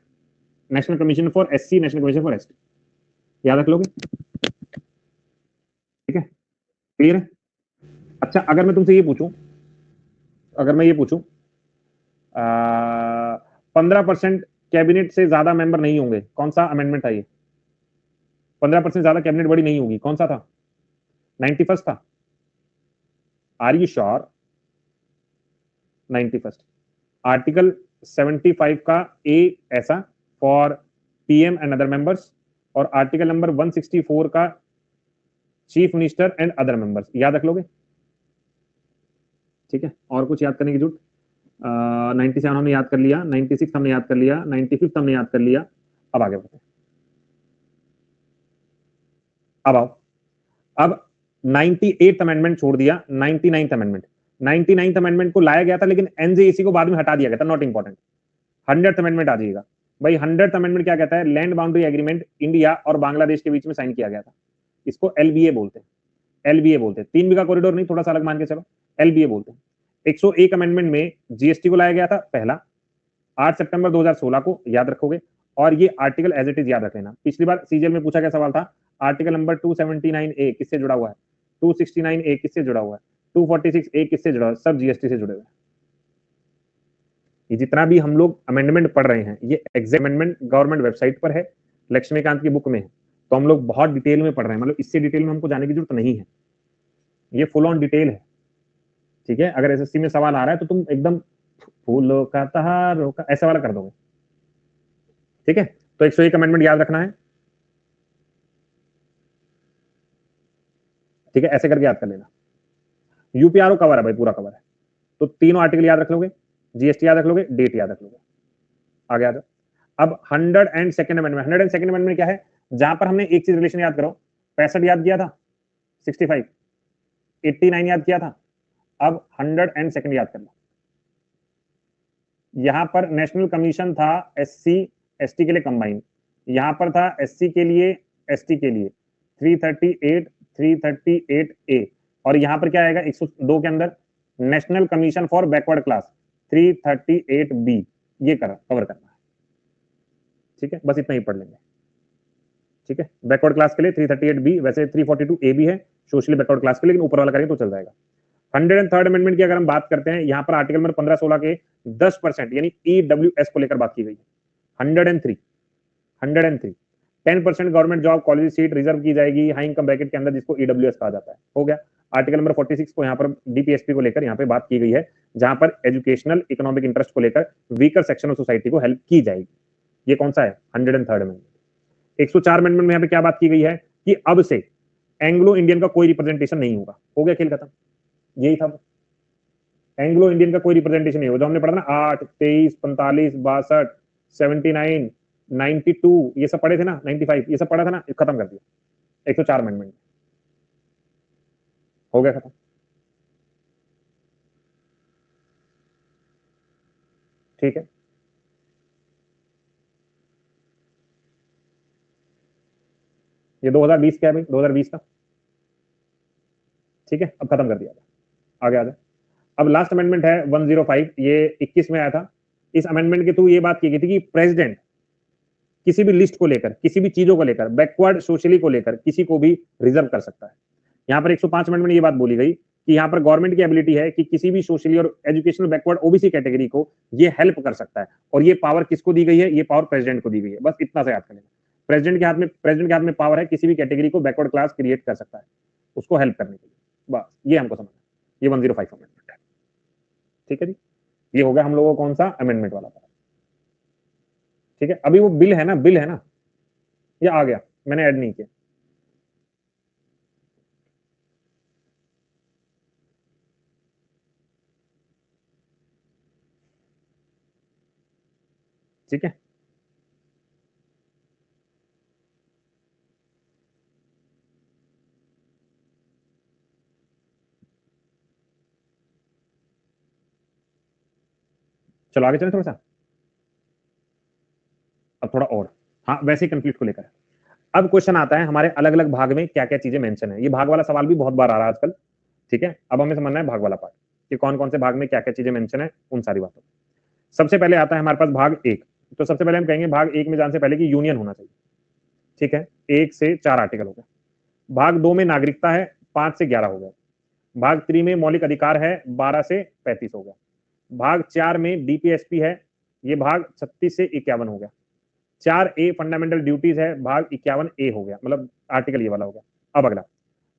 national commission for SC, national commission for ST, याद रख लोगे, ठीक है, क्लियर है। अच्छा अगर मैं तुमसे ये पूछूं, अगर मैं ये पूछूं 15% कैबिनेट से ज्यादा मेंबर नहीं होंगे, कौन सा अमेंडमेंट था ये? 15% ज्यादा कैबिनेट बड़ी नहीं होगी, कौन सा था? 91st था। Are you sure? 91st article 75 का ए ऐसा for PM and other members, और आर्टिकल नंबर 164 का chief minister and other members, याद रख लोगे, ठीक है। और कुछ याद करने की जरूरत? 97 हमने याद कर लिया, 96 हमने याद कर लिया, 95 हमने याद कर लिया। अब आगे बढ़ते हैं, अब आओ, अब 98th अमेंडमेंट छोड़ दिया, 99th अमेंडमेंट, 99th अमेंडमेंट को लाया गया था लेकिन एनजेएसी को बाद में हटा दिया गया था, नॉट इंपॉर्टेंट। 100th अमेंडमेंट आ जाइएगा भाई। 100th अमेंडमेंट क्या कहता है? लैंड बाउंड्री एग्रीमेंट इंडिया और बांग्लादेश के बीच में साइन किया गया था, इसको एलबीए बोलते हैं, एलबीए बोलते हैं, 3 बीघा कॉरिडोर नहीं, थोड़ा सा अलग मान के चलो, एलबीए बोलते हैं। 101 अमेंडमेंट में जीएसटी को लाया गया था पहला, 8 सितंबर 2016 को, याद रखोगे। और ये आर्टिकल एज इट इज याद रख लेना, पिछली बार सीजीएल में पूछा गया सवाल था, आर्टिकल नंबर 279 ए किससे जुड़ा हुआ है, 269 ए किससे जुड़ा हुआ है, 246 ए किससे जुड़ा हुआ है, सब जीएसटी से जुड़े हुए हैं। ये जितना भी हम लोग अमेंडमेंट पढ़ रहे हैं ये एग्जैक्ट अमेंडमेंट गवर्नमेंट वेबसाइट पर है, लक्ष्मीकांत की बुक में है, तो हम लोग बहुत डिटेल में पढ़ रहे हैं, मतलब इससे डिटेल में हमको जाने की जरूरत नहीं है, ये फुल ऑन डिटेल है, ठीक है। अगर एसएससी में सवाल आ रहा है तो तुम एकदम फूलों का तहारों का ऐसा वाला कर दोगे, ठीक है। तो 101 अमेंडमेंट याद रखना है, ठीक है, ऐसे करके याद कर लेना। यूपीआरओ कवर है भाई, पूरा कवर है, तो तीनों आर्टिकल याद रख लोगे, जीएसटी याद रख लोगे, डेट याद रख लोगे, आगे आ जाओ। अब 102nd अमेंडमेंट, 102nd अमेंडमेंट क्या है? जहां पर हमने एक चीज रिलेशन याद करो, 65 याद किया था, 65, 89 याद किया था, अब 102nd याद करना। यहां पर नेशनल कमीशन था एससी एसटी के लिए कंबाइन, यहां पर था एससी के लिए एसटी के लिए 338 ए, और यहां पर क्या आएगा 102 के अंदर national commission for backward class 338 B, ये कवर करना है, ठीक है, बस इतना ही पढ़ लेंगे, ठीक है। बैकवर्ड क्लास के लिए 338 बी, वैसे 342 ए भी है सोशली बैकवर्ड क्लास के लिए, लेकिन ऊपर वाला करेंगे तो चल जाएगा। 103rd अमेंडमेंट की अगर हम बात करते हैं, यहाँ पर आर्टिकल नंबर 15-16 के 10% यानी ईडब्ल्यूएस को लेकर बात की गई है। 103 10% government job college seat reserve की जाएगी हाई इनकम ब्रैकेट के अंदर, जिसको ईडब्ल्यूएस कहा जाता है, हो गया। आर्टिकल नंबर 46 को यहाँ पर डीपीएसपी को लेकर यहाँ पे बात की गई है, जहां पर एजुकेशनल इकोनॉमिक इंटरेस्ट को लेकर वीकर सेक्शन ऑफ सोसाइटी को हेल्प की जाएगी। ये कौन सा है? 103rd amendment. 104 अमेंडमेंट में यहाँ पे क्या बात की गई है कि अब से एंग्लो इंडियन का कोई रिप्रेजेंटेशन नहीं होगा, हो गया खेल खत्म, यही था। एंग्लो इंडियन का कोई रिप्रेजेंटेशन नहीं होगा, जो हमने पढ़ा ना 8, 23, 45, 62, 79, 92 ये सब पढ़े थे ना, 95 ये सब पढ़ा था ना, खत्म कर दिया 104 अमेंडमेंट, हो गया खत्म, ठीक है। ये 2020 का है भाई, 2020 का, ठीक है, अब खत्म कर दिया, आगे आ जाए। अब लास्ट अमेंडमेंट है 105, ये 21 में आया था। इस अमेंडमेंट के थ्रू ये बात की गई थी कि प्रेसिडेंट किसी भी लिस्ट को लेकर, किसी भी चीजों को लेकर, बैकवर्ड सोशली को लेकर किसी को भी रिजर्व कर सकता है। यहाँ पर 105 अमेंडमेंट ये बात बोली गई कि यहाँ पर गवर्नमेंट की एबिलिटी है कि किसी भी सोशली और एजुकेशनल बैकवर्ड ओबीसी कैटेगरी को ये हेल्प कर सकता है, और ये पावर किसको दी गई है? ये पावर प्रेसिडेंट को दी गई है, बस इतना से याद कर लेना। प्रेसिडेंट के हाथ में पावर है, किसी भी कैटेगरी को बैकवर्ड क्लास क्रिएट कर सकता है, उसको हेल्प करने के लिए, बस ये हमको समझना, ये 105 अमेंडमेंट है, ठीक है जी। ये हो गया हम लोगों को कौन सा अमेंडमेंट वाला था, ठीक है। अभी वो बिल है ना, बिल है ना, ये आ गया, मैंने ऐड नहीं किया, ठीक है। चलो आगे चलें थोड़ा सा, अब थोड़ा और, हाँ वैसे ही कंफ्लिक्ट को लेकर। अब क्वेश्चन आता है हमारे अलग अलग भाग में क्या क्या चीजें मेंशन है। ये भाग वाला सवाल भी बहुत बार आ रहा है आजकल, ठीक है। अब हमें समझना है भाग वाला पार्ट कि कौन कौन से भाग में क्या क्या चीजें मेंशन है, उन सारी बातों। सबसे पहले आता है हमारे पास भाग एक। तो सबसे पहले हम कहेंगे भाग एक में जाने से पहले कि यूनियन होना चाहिए, ठीक है। 1 से 4 आर्टिकल हो गए। भाग 2 में नागरिकता है, 5 से 11 हो गया। भाग 3 में मौलिक अधिकार है, 12 से 35 हो गया। भाग 4 में डीपीएसपी है, ये भाग 36 से 51 हो गया। 4A फंडामेंटल ड्यूटीज है, भाग 51A हो गया, मतलब आर्टिकल ये वाला हो गया। अब अगला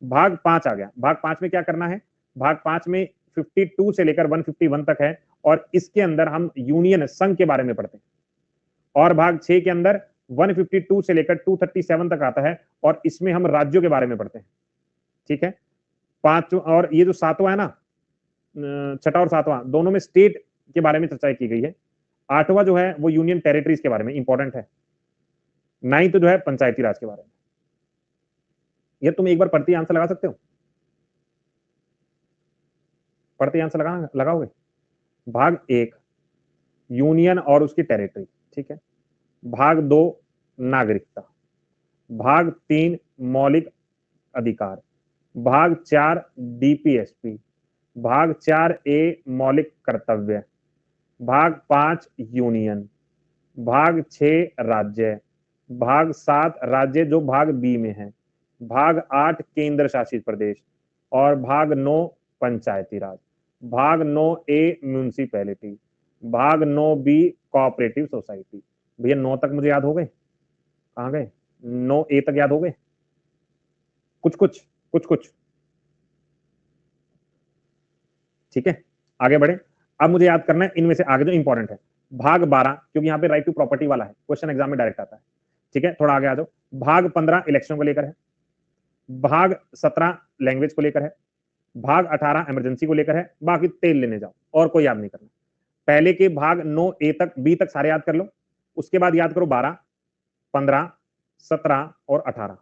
भाग 5 आ गया। भाग 5 में क्या करना है, भाग 5 में 52 से लेकर 151 तक है, और इसके अंदर हम यूनियन संघ के बारे में पढ़ते हैं। और भाग 6 के अंदर 152 से लेकर 237 तक आता है, और इसमें हम राज्यों के बारे में पढ़ते हैं, ठीक है। 5 और ये जो 7वां है ना, 6ठा और 7वां दोनों में स्टेट के बारे में चर्चा की गई है। 8वां जो है वो यूनियन टेरिटरीज के बारे में इंपॉर्टेंट है। 9th जो है पंचायती राज के बारे में। ये तुम एक बार पढ़ती आंसर लगा सकते हो, पढ़ते आंसर लगाओगे। भाग 1 यूनियन और उसकी टेरिटरी, ठीक है। भाग 2 नागरिकता। भाग 3 मौलिक अधिकार। भाग 4 डीपीएसपी। भाग 4A मौलिक कर्तव्य। भाग 5 यूनियन। भाग 6 राज्य। भाग 7 राज्य जो भाग बी में है। भाग 8 केंद्र शासित प्रदेश। और भाग 9 पंचायती राज। भाग 9A म्यूनिसिपैलिटी। भाग 9B कोऑपरेटिव सोसाइटी। भैया 9 तक मुझे याद हो गए, कहाँ गए? 9A तक याद हो गए, कुछ कुछ, ठीक है। आगे बढ़े। अब मुझे याद करना है इनमें से आगे जो इंपॉर्टेंट है। भाग 12, क्योंकि यहाँ पे राइट टू प्रॉपर्टी वाला है, क्वेश्चन एग्जाम में डायरेक्ट आता है, ठीक है। थोड़ा आगे आ जाओ। भाग 15 इलेक्शन को लेकर है। भाग 17 लैंग्वेज को लेकर है। भाग 18 इमरजेंसी को लेकर है। बाकी तेल लेने जाओ, और कोई याद नहीं करना। पहले के भाग 9A तक बी तक सारे याद कर लो, उसके बाद याद करो 12, 15, 17 और 18।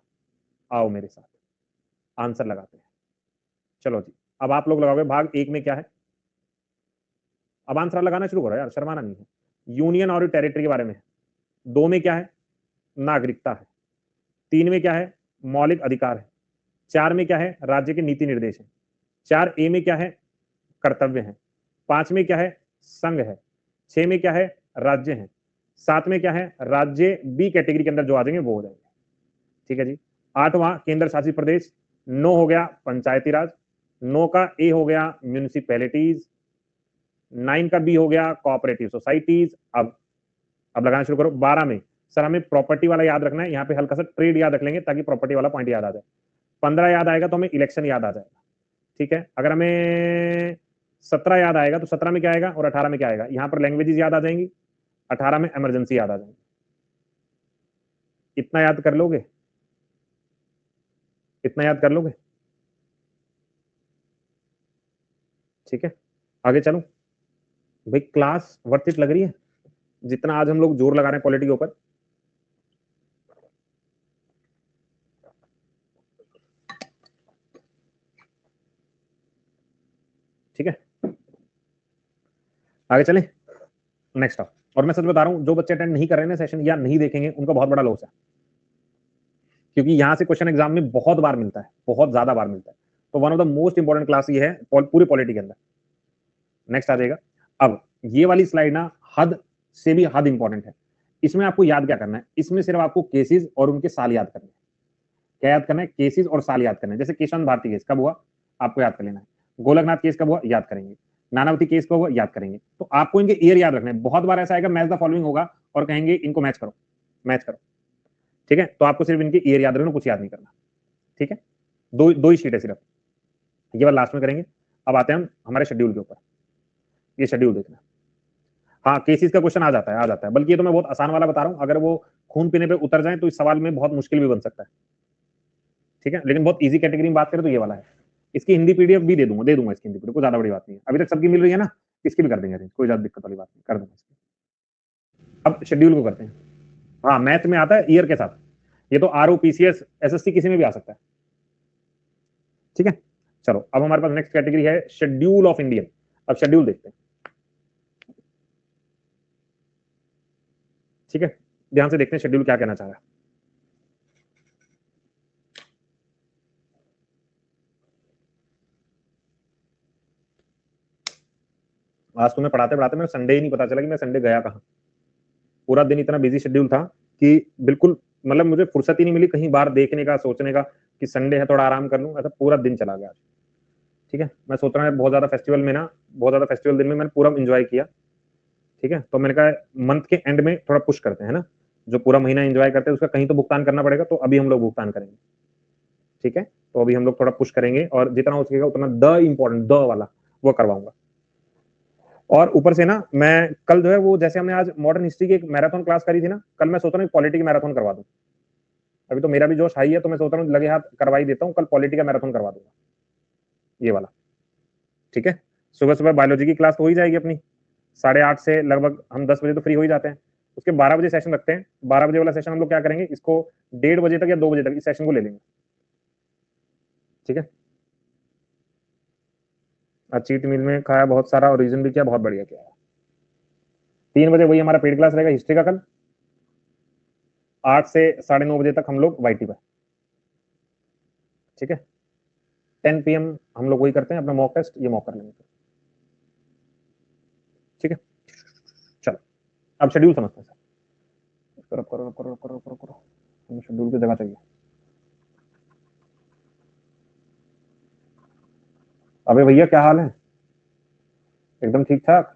आओ मेरे साथ आंसर लगाते हैं। चलो जी, अब आप लोग लगाओगे भाग 1 में क्या है। अब आंसर लगाना शुरू करो यार, शर्माना नहीं है। यूनियन और टेरिटरी के बारे में है। 2 में क्या है, नागरिकता है। 3 में क्या है, मौलिक अधिकार है। 4 में क्या है, राज्य के नीति निर्देश है। 4A में क्या है, कर्तव्य है। 5 में क्या है, संघ है। 6 में क्या है, राज्य है। 7 में क्या है, राज्य बी कैटेगरी के अंदर जो आ जाएंगे वो हो जाएंगे, ठीक है जी। 8वां केंद्र शासित प्रदेश। 9 हो गया पंचायती राज। 9 का ए हो गया म्यूनिसिपैलिटीज। 9 का बी हो गया कोऑपरेटिव सोसाइटीज। अब लगाना शुरू करो। 12 में सर हमें प्रॉपर्टी वाला याद रखना है, यहाँ पे हल्का सा ट्रेड याद रख लेंगे ताकि प्रॉपर्टी वाला पॉइंट याद आ जाए। 15 याद आएगा तो हमें इलेक्शन याद आ जाएगा, ठीक है। अगर हमें 17 याद आएगा तो 17 में क्या आएगा और 18 में क्या आएगा, यहाँ पर लैंग्वेजेस याद आ जाएंगी। 18 में इमरजेंसी याद आ जाएंगी। इतना याद कर लोगे, इतना याद कर लोगे, ठीक है। आगे चलो भाई, क्लास वर्थ इट लग रही है जितना आज हम लोग जोर लगा रहे हैं पॉलिटी के ऊपर। ठीक है, आगे चलें। नेक्स्ट आप, और मैं सच बता रहा हूं जो बच्चे अटेंड नहीं कर रहे हैं सेशन या नहीं देखेंगे उनका बहुत बड़ा लॉस है, क्योंकि यहां से क्वेश्चन एग्जाम में बहुत बार मिलता है, बहुत ज्यादा बार मिलता है। तो one of the most important class ये है पूरी पॉलिटी के अंदर। नेक्स्ट आ जाएगा। अब ये वाली स्लाइड ना हद से भी हद इंपॉर्टेंट है। इसमें आपको याद क्या करना है, इसमें सिर्फ आपको केसेस और उनके साल याद करने हैं। क्या याद करना है, केसेस और साल याद करना है। जैसे केशव भारती केस कब हुआ आपको याद कर लेना है। गोलकनाथ केस कब हुआ याद करेंगे। नानावती केस कब हुआ याद करेंगे। तो आपको इनके ईयर याद रखना है। बहुत बार ऐसा आएगा मैच द फॉलोइंग होगा और कहेंगे इनको मैच करो, मैच करो, ठीक है। तो आपको सिर्फ इनके ईयर याद रखना, कुछ याद नहीं करना, ठीक है। दो ही शीट है सिर्फ, ये बार लास्ट में करेंगे। अब आते हैं हम हमारे शेड्यूल के ऊपर। ये शेड्यूल देखना। हाँ, केसेस का क्वेश्चन आ जाता है, आ जाता है। बल्कि ये तो मैं बहुत आसान वाला बता रहा हूं, अगर वो खून पीने पे उतर जाए तो इस सवाल में बहुत मुश्किल भी बन सकता है, ठीक है। लेकिन बहुत इजी कैटेगरी में बात करें तो ये वाला है। इसकी हिंदी पीडीएफ भी दे दूंगा इसकी हिंदी पीडीएफ, कोई ज्यादा बड़ी बात नहीं है। अभी तक सबकी मिल रही है ना, इसकी भी कर देंगे, कोई ज्यादा दिक्कत वाली बात नहीं, कर दूंगा इसकी। अब शेड्यूल को करते हैं। हाँ, मैथ में आता है ईयर के साथ। ये तो आरओ पीसीएस एसएससी किसी में भी आ सकता है, ठीक है। चलो अब हमारे पास नेक्स्ट कैटेगरी है शेड्यूल ऑफ इंडियन। अब शेड्यूल देखते हैं। ठीक है, ध्यान से देखते हैं शेड्यूल क्या कहना चाह रहा है। आज तुम्हें पढ़ाते पढ़ाते मैं संडे ही नहीं पता चला कि मैं संडे गया कहाँ। पूरा दिन इतना बिजी शेड्यूल था कि बिल्कुल मतलब मुझे फुर्सत ही नहीं मिली कहीं बाहर देखने का, सोचने का कि संडे है थोड़ा आराम कर लूं। ऐसा पूरा दिन चला गया। ठीक है, मैं सोच रहा हूँ बहुत ज्यादा फेस्टिवल में ना, बहुत ज्यादा फेस्टिवल दिन में मैंने पूरा एंजॉय किया। ठीक है, तो मैंने कहा मंथ के एंड में थोड़ा पुश करते हैं ना, जो पूरा महीना एंजॉय करते हैं उसका कहीं तो भुगतान करना पड़ेगा, तो अभी हम लोग भुगतान करेंगे। ठीक है, तो अभी हम लोग थोड़ा पुश करेंगे और जितना हो सकेगा उतना द इम्पोर्टेंट द वाला वो करवाऊंगा। और ऊपर से ना मैं कल जो है वो, जैसे हमने आज मॉडर्न हिस्ट्री की एक मैराथन क्लास करी थी ना, कल मैं सोच रहा हूँ पॉलिटी की मैराथन करवा दूं। अभी तो मेरा भी जोश हाई है, तो मैं सोच रहा हूँ लगे हाथ करवा ही देता हूँ, कल पॉलिटी का मैराथन करवा दूंगा ये वाला। ठीक है, सुबह सुबह बायोलॉजी की क्लास तो हो ही जाएगी अपनी, 8:30 से लगभग हम 10 बजे तो फ्री हो ही जाते हैं। उसके 12 बजे सेशन रखते हैं। 12 बजे वाला सेशन हम लोग क्या करेंगे, इसको 1:30 बजे तक या 2 बजे तक इस सेशन को ले लेंगे। ठीक है, आज चीट मील में खाया बहुत सारा और रीजन भी किया, बहुत बढ़िया किया। 3 बजे वही हमारा पेड क्लास रहेगा हिस्ट्री का कल। 8 से 9:30 बजे तक हम लोग वाईटी पर। ठीक है, 10 PM हम लोग वही करते हैं अपना मॉक टेस्ट, ये मॉक कर लेंगे। ठीक है, चलो अब शेड्यूल समझते हैं सर। करो करो करो करो करो करो, हमें शेड्यूल की जगह चाहिए। अबे भैया क्या हाल है, एकदम ठीक ठाक?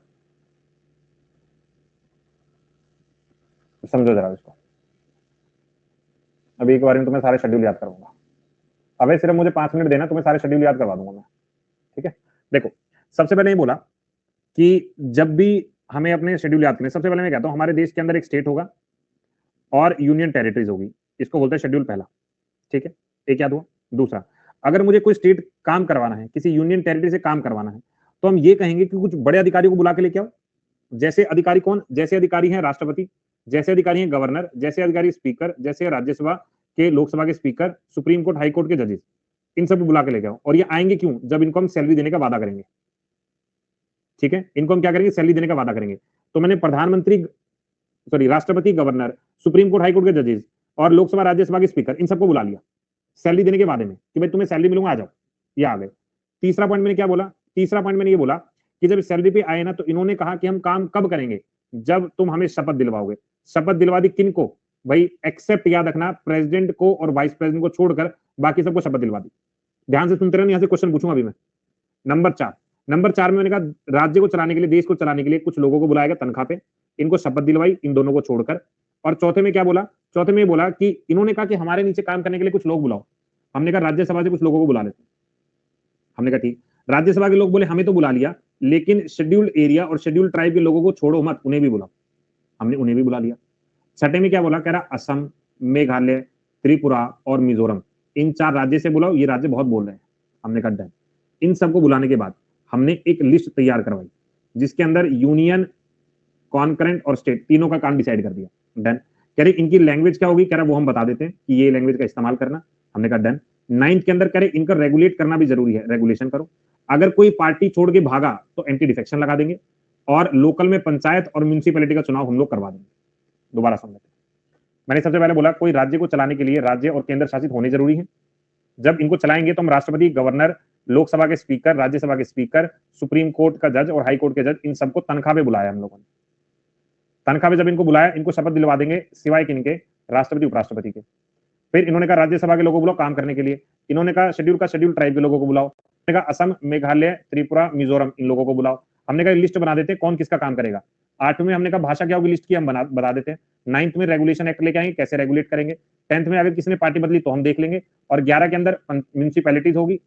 समझो जरा इसको, अभी एक बार में तुम्हें सारे शेड्यूल याद करवाऊंगा। अबे सिर्फ मुझे 5 मिनट देना, तुम्हें सारे शेड्यूल याद करवा दूंगा मैं। ठीक है, देखो सबसे पहले ये बोला कि जब भी हमें अपने शेड्यूल याद करने, सबसे पहले मैं कहता हूं हमारे देश के अंदर एक स्टेट होगा और यूनियन टेरिटरीज होगी, इसको बोलते हैं शेड्यूल पहला। ठीक है, एक याद हुआ। दूसरा, अगर मुझे कोई स्टेट काम करवाना है, किसी यूनियन टेरिटरी से काम करवाना है, तो हम ये कहेंगे कि कुछ बड़े अधिकारियों को बुला के लेके आओ। जैसे अधिकारी कौन, जैसे अधिकारी हैं राष्ट्रपति, जैसे अधिकारी हैं गवर्नर, जैसे अधिकारी स्पीकर, जैसे राज्यसभा के, लोकसभा के speaker, supreme court high court के जजेस, इन सबको बुला के लेके आओ। और ये आएंगे क्यों, जब इनको हम सैलरी देने का वादा करेंगे। ठीक है, इनको हम क्या करेंगे, सैलरी देने का वादा करेंगे। तो मैंने प्रधानमंत्री, सॉरी राष्ट्रपति, governor, supreme court high court के जजेस और लोकसभा राज्यसभा के स्पीकर, इन सबको बुला लिया सैलरी देने के वादे में कि भाई तुम्हें सैलरी मिलूंगा, आ जाओ। ये आ गए। तीसरा पॉइंट मैंने क्या बोला, तीसरा पॉइंट मैंने ये बोला कि जब सैलरी पे आए ना, तो इन्होंने कहा कि हम काम कब करेंगे, जब तुम हमें शपथ दिलवाओगे। शपथ दिलवा दी किन को भाई, एक्सेप्ट याद रखना, प्रेसिडेंट को और वाइस प्रेसिडेंट को छोड़कर बाकी सबको शपथ दिलवा दी। ध्यान से सुनते रहना, यहाँ से क्वेश्चन पूछूंगा अभी मैं। नंबर 4 में मैंने कहा राज्य को चलाने के लिए, देश को चलाने के लिए कुछ लोगों को बुलाएगा तनख्वाह पे, इनको शपथ दिलवाई इन दोनों को छोड़कर। और चौथे में क्या बोला, चौथे में बोला कि इन्होंने कहा कि हमारे नीचे काम करने के लिए कुछ लोग बुलाओ। हमने कहा राज्यसभा से कुछ लोगों को बुला लेते। हमने कहा ठीक। राज्यसभा के लोग बोले हमें तो बुला लिया, लेकिन शेड्यूल्ड एरिया और शेड्यूल्ड ट्राइब के लोगों को छोड़ो मत, उन्हें भी बुलाओ। हमने उन्हें भी बुला लिया। छठे में क्या बोला, कह रहा असम, मेघालय, त्रिपुरा और मिजोरम, इन 4 राज्य से बुलाओ, ये राज्य बहुत बोल रहे हैं। हमने कहा डन। इन सबको बुलाने के बाद हमने एक लिस्ट तैयार करवाई जिसके अंदर यूनियन, कॉन्करेंट और स्टेट तीनों का काम डिसाइड कर दिया। डन। कह रहे इनकी लैंग्वेज क्या होगी, कह रहा वो हम बता देते हैं कि ये लैंग्वेज का इस्तेमाल करना। हमने कहा डन। 9th के अंदर कह रहे इनका रेगुलेट करना भी जरूरी है, रेगुलेशन करो। अगर कोई पार्टी छोड़ के भागा तो एंटी डिफेक्शन लगा देंगे। और लोकल में पंचायत और म्यूनिसिपैलिटी का चुनाव हम लोग करवा देंगे। दोबारा समझ, मैंने सबसे पहले बोला कोई राज्य को चलाने के लिए राज्य और केंद्र शासित होने जरूरी है। जब इनको चलाएंगे तो हम राष्ट्रपति, गवर्नर, लोकसभा के स्पीकर, राज्यसभा के स्पीकर, सुप्रीम कोर्ट का जज और हाई कोर्ट के जज, इन सबको तनख्वाह पे बुलाया हम लोगों ने। तनख्वाह पे जब इनको बुलाया, इनको शपथ दिलवा देंगे, सिवाय किनके, राष्ट्रपति उपराष्ट्रपति के। फिर इन्होंने कहा राज्यसभा के लोगों को बुलाओ काम करने के लिए। इन्होंने कहा शेड्यूल ट्राइब के लोगों को बुलाओ। हमने कहा असम, मेघालय, त्रिपुरा, मिजोरम, इन लोगों को बुलाओ। हमने कहा लिस्ट बना देते कौन किसका काम करेगा। 8th में हमने कहा भाषा क्या होगी, लिस्ट की हम बता देते हैं। 9th में रेगुलेशन एक्ट लेके आएंगे, कैसे रेगुलेट करेंगे। 10th में अगर किसी ने पार्टी बदली तो हम देख लेंगे। और 11 के अंदर म्यूनिसिपैलिटीज होगी,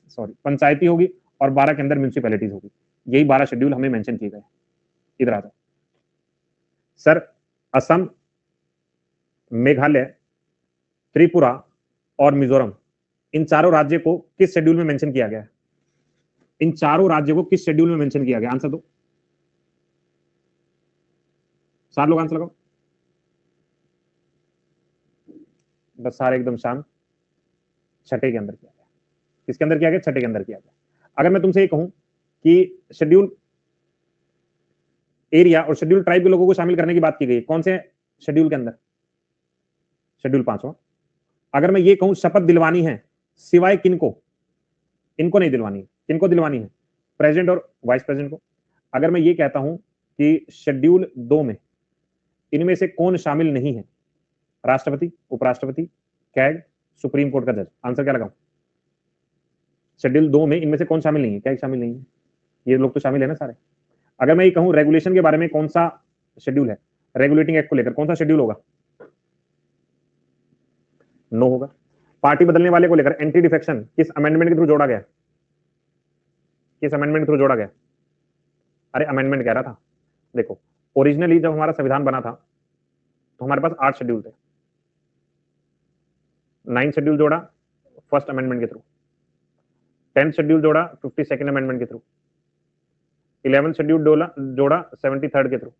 सॉरी पंचायती होगी, और 12 के अंदर म्यूनिसिपैलिटीज होगी। यही 12 शेड्यूल हमें मेंशन किए गए। इधर आ जाओ सर। असम, मेघालय, त्रिपुरा और मिजोरम, इन चारों राज्य को किस शेड्यूल में मेंशन किया गया है? इन चारों राज्यों को किस शेड्यूल में मेंशन किया गया, आंसर दो। 4 लोग आंसर लगाओ। बस सारे एकदम शांत। छठे के अंदर किया गया। किसके अंदर किया गया? छठे के अंदर किया गया। अगर मैं तुमसे ये कहूं कि शेड्यूल एरिया और शेड्यूल ट्राइब के लोगों को शामिल करने की बात की गई, कौन से शेड्यूल के अंदर, शेड्यूल 5वां। अगर मैं ये कहूं शपथ दिलवानी है, सिवाय किनको, इनको नहीं दिलवानी है, किनको दिलवानी है, प्रेसिडेंट और वाइस प्रेसिडेंट को। अगर मैं ये कहता हूं कि शेड्यूल 2 में इनमें से कौन शामिल नहीं है, राष्ट्रपति, उपराष्ट्रपति, कैग, सुप्रीम कोर्ट का जज, आंसर क्या लगाऊं? शेड्यूल 2 में इनमें से कौन शामिल नहीं है? कैग शामिल नहीं है, ये लोग तो शामिल है ना सारे। अगर मैं ये कहूं रेगुलेशन के बारे में कौन सा शेड्यूल है, रेगुलेटिंग एक्ट को लेकर कौन सा शेड्यूल होगा? नो होगा। पार्टी बदलने वाले को लेकर एंटी डिफेक्शन किस अमेंडमेंट के थ्रू जोड़ा गया? किस अमेंडमेंट के थ्रू जोड़ा गया? अरे अमेंडमेंट कह रहा था, देखो ओरिजिनली जब हमारा संविधान बना था तो हमारे पास 8 शेड्यूल थे, 9 शेड्यूल जोड़ा फर्स्ट अमेंडमेंट के थ्रू, 10th शेड्यूल जोड़ा 52nd अमेंडमेंट के थ्रू, 11th शेड्यूल जोड़ा 73rd के थ्रू,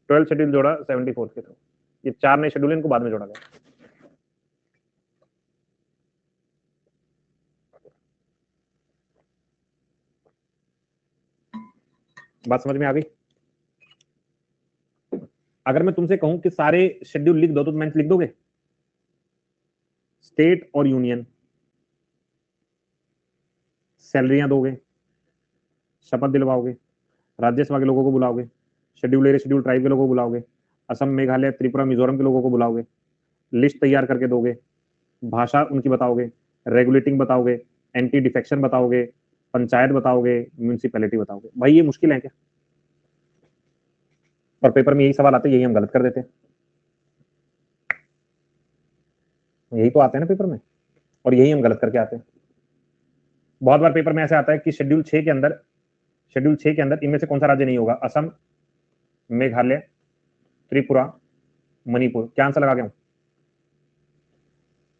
12th शेड्यूल जोड़ा 74th के थ्रू। ये 4 नए शेड्यूल इनको बाद में जोड़ा गया। बात समझ में आ गई? अगर मैं तुमसे कहूं कि सारे शेड्यूल लिख दो तो तुम लिख दोगे? स्टेट और यूनियन, सैलरियां दोगे, शपथ दिलवाओगे, राज्यसभा के लोगों को बुलाओगे, शेड्यूल एरिया शेड्यूल ट्राइब के लोगों को बुलाओगे, असम मेघालय त्रिपुरा मिजोरम के लोगों को बुलाओगे, लिस्ट तैयार करके दोगे, भाषा उनकी बताओगे, रेगुलेटिंग बताओगे, एंटी डिफेक्शन बताओगे, पंचायत बताओगे, म्यूनिसिपैलिटी बताओगे। भाई ये मुश्किल है क्या? और पेपर में यही सवाल आते हैं, यही हम गलत कर देते हैं, यही तो आते हैं ना पेपर में, और यही हम गलत करके आते हैं। बहुत बार पेपर में ऐसे आता है कि शेड्यूल 6 के अंदर इनमें से कौन सा राज्य नहीं होगा? असम, मेघालय, त्रिपुरा, मणिपुर। क्या आंसर लगा के आऊं?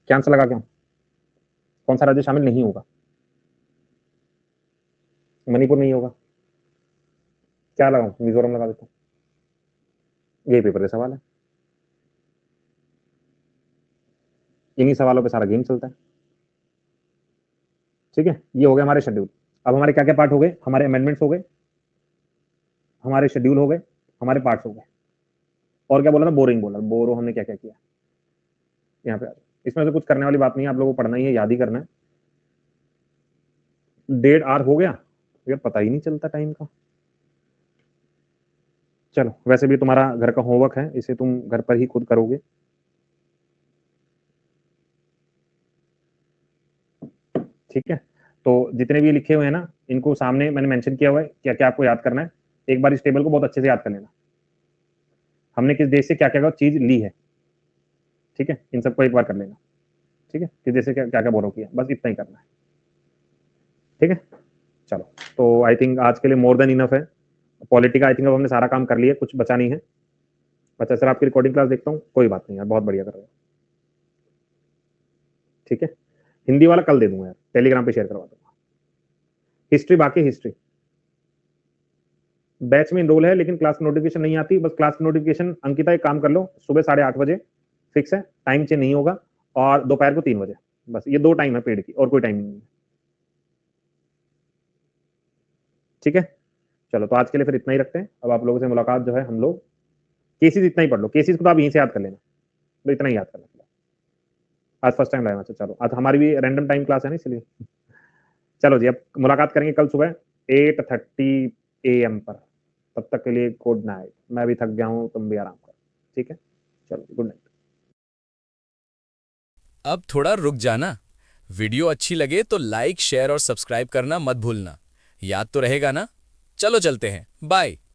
क्या आंसर लगा के आऊं? कौन सा राज्य शामिल नहीं होगा? मणिपुर नहीं होगा। क्या लगाऊं? मिजोरम लगा देता हूं। यही पेपर का सवाल है, इन्हीं सवालों पे सारा गेम चलता है। ठीक है, ये हो गए हमारे शेड्यूल। अब हमारे क्या क्या पार्ट हो गए? हमारे अमेंडमेंट्स हो गए, हमारे शेड्यूल हो गए, हमारे पार्ट्स हो गए। और क्या बोला था? बोरिंग बोला, बोरो हमने क्या क्या किया यहाँ पे। इसमें से कुछ करने वाली बात नहीं है, आप लोगों को पढ़ना ही है, याद ही करना है। 1.5 आवर हो गया यार, पता ही नहीं चलता टाइम का। चलो, वैसे भी तुम्हारा घर का होमवर्क है, इसे तुम घर पर ही खुद करोगे। ठीक है, तो जितने भी लिखे हुए हैं ना, इनको सामने मैंने मेंशन किया हुआ है, क्या क्या आपको याद करना है। एक बार इस टेबल को बहुत अच्छे से याद कर लेना, हमने किस देश से क्या क्या चीज ली है। ठीक है, इन सबको एक बार कर लेना। ठीक है, किस देश से क्या क्या बोरो किया, बस इतना ही करना है। ठीक है, चलो, तो आई थिंक आज के लिए मोर देन इनफ है। पॉलिटी का आई थिंक अब हमने सारा काम कर लिया, कुछ बचा नहीं है। अच्छा सर, आपकी रिकॉर्डिंग क्लास देखता हूँ, कोई बात नहीं यार, बहुत बढ़िया कर रहे हो। ठीक है, हिंदी वाला कल दे दूंगा यार, टेलीग्राम पे शेयर करवा दूंगा। हिस्ट्री बाकी, हिस्ट्री बैच में इनरोल है, लेकिन क्लास नोटिफिकेशन नहीं आती। बस क्लास नोटिफिकेशन, अंकिता एक काम कर लो, सुबह 8:30 बजे फिक्स है, टाइम चेंज नहीं होगा, और दोपहर को 3 बजे, बस ये 2 टाइम है पेड की, और कोई टाइम नहीं है। ठीक है, चलो, तो आज के लिए फिर इतना ही रखते हैं। अब आप लोगों से मुलाकात जो है, हम लोग केसेस इतना ही पढ़ लो, केसेस को तो आप यहीं से याद कर लेना, तो इतना ही याद करना। आज फर्स्ट टाइम लाया, चलो, आज हमारी भी रैंडम टाइम क्लास है ना, इसलिए। चलो जी, अब मुलाकात करेंगे कल सुबह 8:30 AM पर। तब तक के लिए गुड नाइट। मैं भी थक गया हूँ, तुम भी आराम करो। ठीक है, चलो, गुड नाइट। अब थोड़ा रुक जाना। वीडियो अच्छी लगे तो लाइक, शेयर और सब्सक्राइब करना मत भूलना। याद तो रहेगा ना? चलो चलते हैं, बाय।